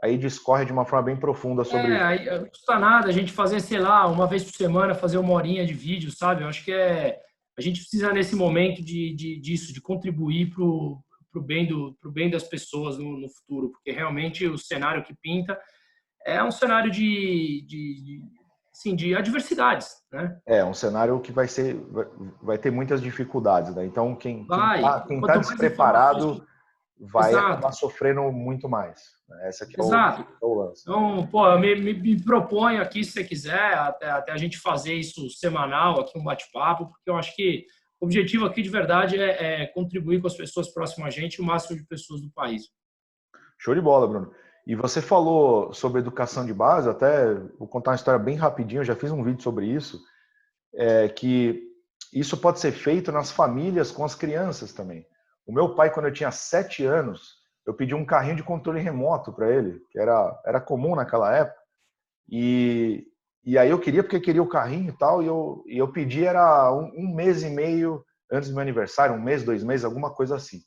aí discorre de uma forma bem profunda sobre isso. Aí não custa nada a gente fazer, sei lá, uma vez por semana, fazer 1 horinha de vídeo, sabe? Eu acho que a gente precisa, nesse momento, disso, de contribuir para o bem das pessoas no futuro, porque realmente o cenário que pinta é um cenário de adversidades, né? Um cenário que vai ter muitas dificuldades, né? Então, quem tá despreparado vai acabar sofrendo muito mais. Essa aqui é o lance. Então, eu me proponho aqui, se você quiser, até a gente fazer isso semanal, aqui um bate-papo, porque eu acho que o objetivo aqui, de verdade, é contribuir com as pessoas próximas a gente, o máximo de pessoas do país. Show de bola, Bruno. E você falou sobre educação de base, até vou contar uma história bem rapidinho, eu já fiz um vídeo sobre isso, que isso pode ser feito nas famílias com as crianças também. O meu pai, quando eu tinha 7 anos, eu pedi um carrinho de controle remoto para ele, que era comum naquela época. E aí eu queria, porque queria o carrinho e tal, e eu pedi, era um mês e meio antes do meu aniversário, um mês, 2 meses, alguma coisa assim.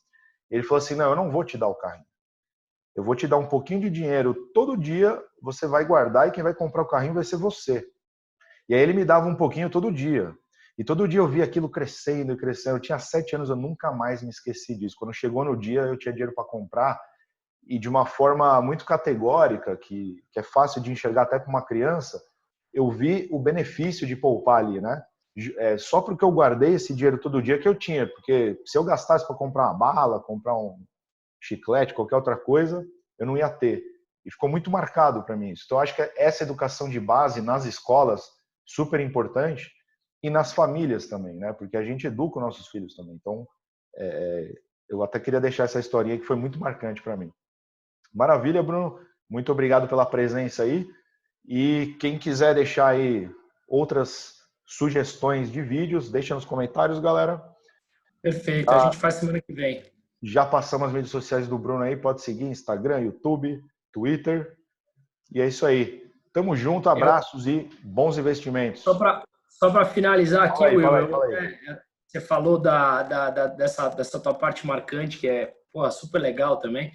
Ele falou assim, não, eu não vou te dar o carrinho. Eu vou te dar um pouquinho de dinheiro todo dia, você vai guardar e quem vai comprar o carrinho vai ser você. E aí ele me dava um pouquinho todo dia. E todo dia eu via aquilo crescendo e crescendo. Eu tinha 7 anos, eu nunca mais me esqueci disso. Quando chegou no dia, eu tinha dinheiro para comprar e de uma forma muito categórica, que é fácil de enxergar até para uma criança, eu vi o benefício de poupar ali, né? Só porque eu guardei esse dinheiro todo dia que eu tinha, porque se eu gastasse para comprar uma bala, comprar um chiclete, qualquer outra coisa, eu não ia ter. E ficou muito marcado para mim isso. Então, eu acho que essa educação de base nas escolas, super importante, e nas famílias também, né? Porque a gente educa os nossos filhos também. Então, eu até queria deixar essa historinha que foi muito marcante para mim. Maravilha, Bruno. Muito obrigado pela presença aí. E quem quiser deixar aí outras sugestões de vídeos, deixa nos comentários, galera. Perfeito, a gente faz semana que vem. Já passamos as mídias sociais do Bruno aí, pode seguir Instagram, YouTube, Twitter. E é isso aí. Tamo junto, abraços e bons investimentos. Só para finalizar aqui, Will, Fala aí. você falou dessa tua parte marcante, que é super legal também.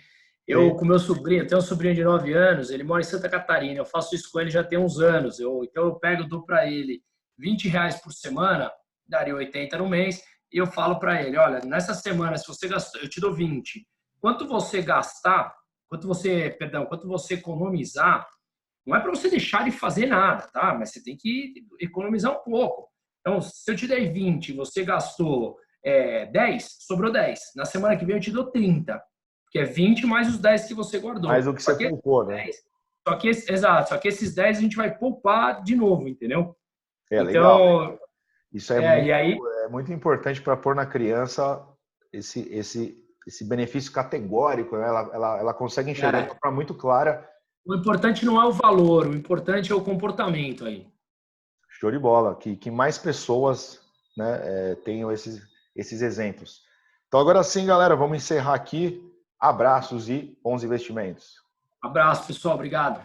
Eu, com meu sobrinho, eu tenho um sobrinho de 9 anos, ele mora em Santa Catarina, eu faço isso com ele já tem uns anos. Então eu pego, dou para ele R$ 20 por semana, daria 80 no mês, e eu falo para ele, olha, nessa semana, se você gastou, eu te dou 20. Quanto você gastar, quanto você economizar, não é para você deixar de fazer nada, tá? Mas você tem que economizar um pouco. Então, se eu te der 20, você gastou 10, sobrou 10. Na semana que vem eu te dou 30, que é 20 mais os 10 que você guardou. Mais o que você poupou, né? Exato, só que esses 10 a gente vai poupar de novo, entendeu? Legal. Isso é muito importante para pôr na criança esse benefício categórico, né? Ela consegue enxergar de uma forma muito clara. O importante não é o valor, o importante é o comportamento aí. Show de bola. Que mais pessoas, né, tenham esses exemplos. Então, agora sim, galera, vamos encerrar aqui. Abraços e bons investimentos. Abraço, pessoal. Obrigado.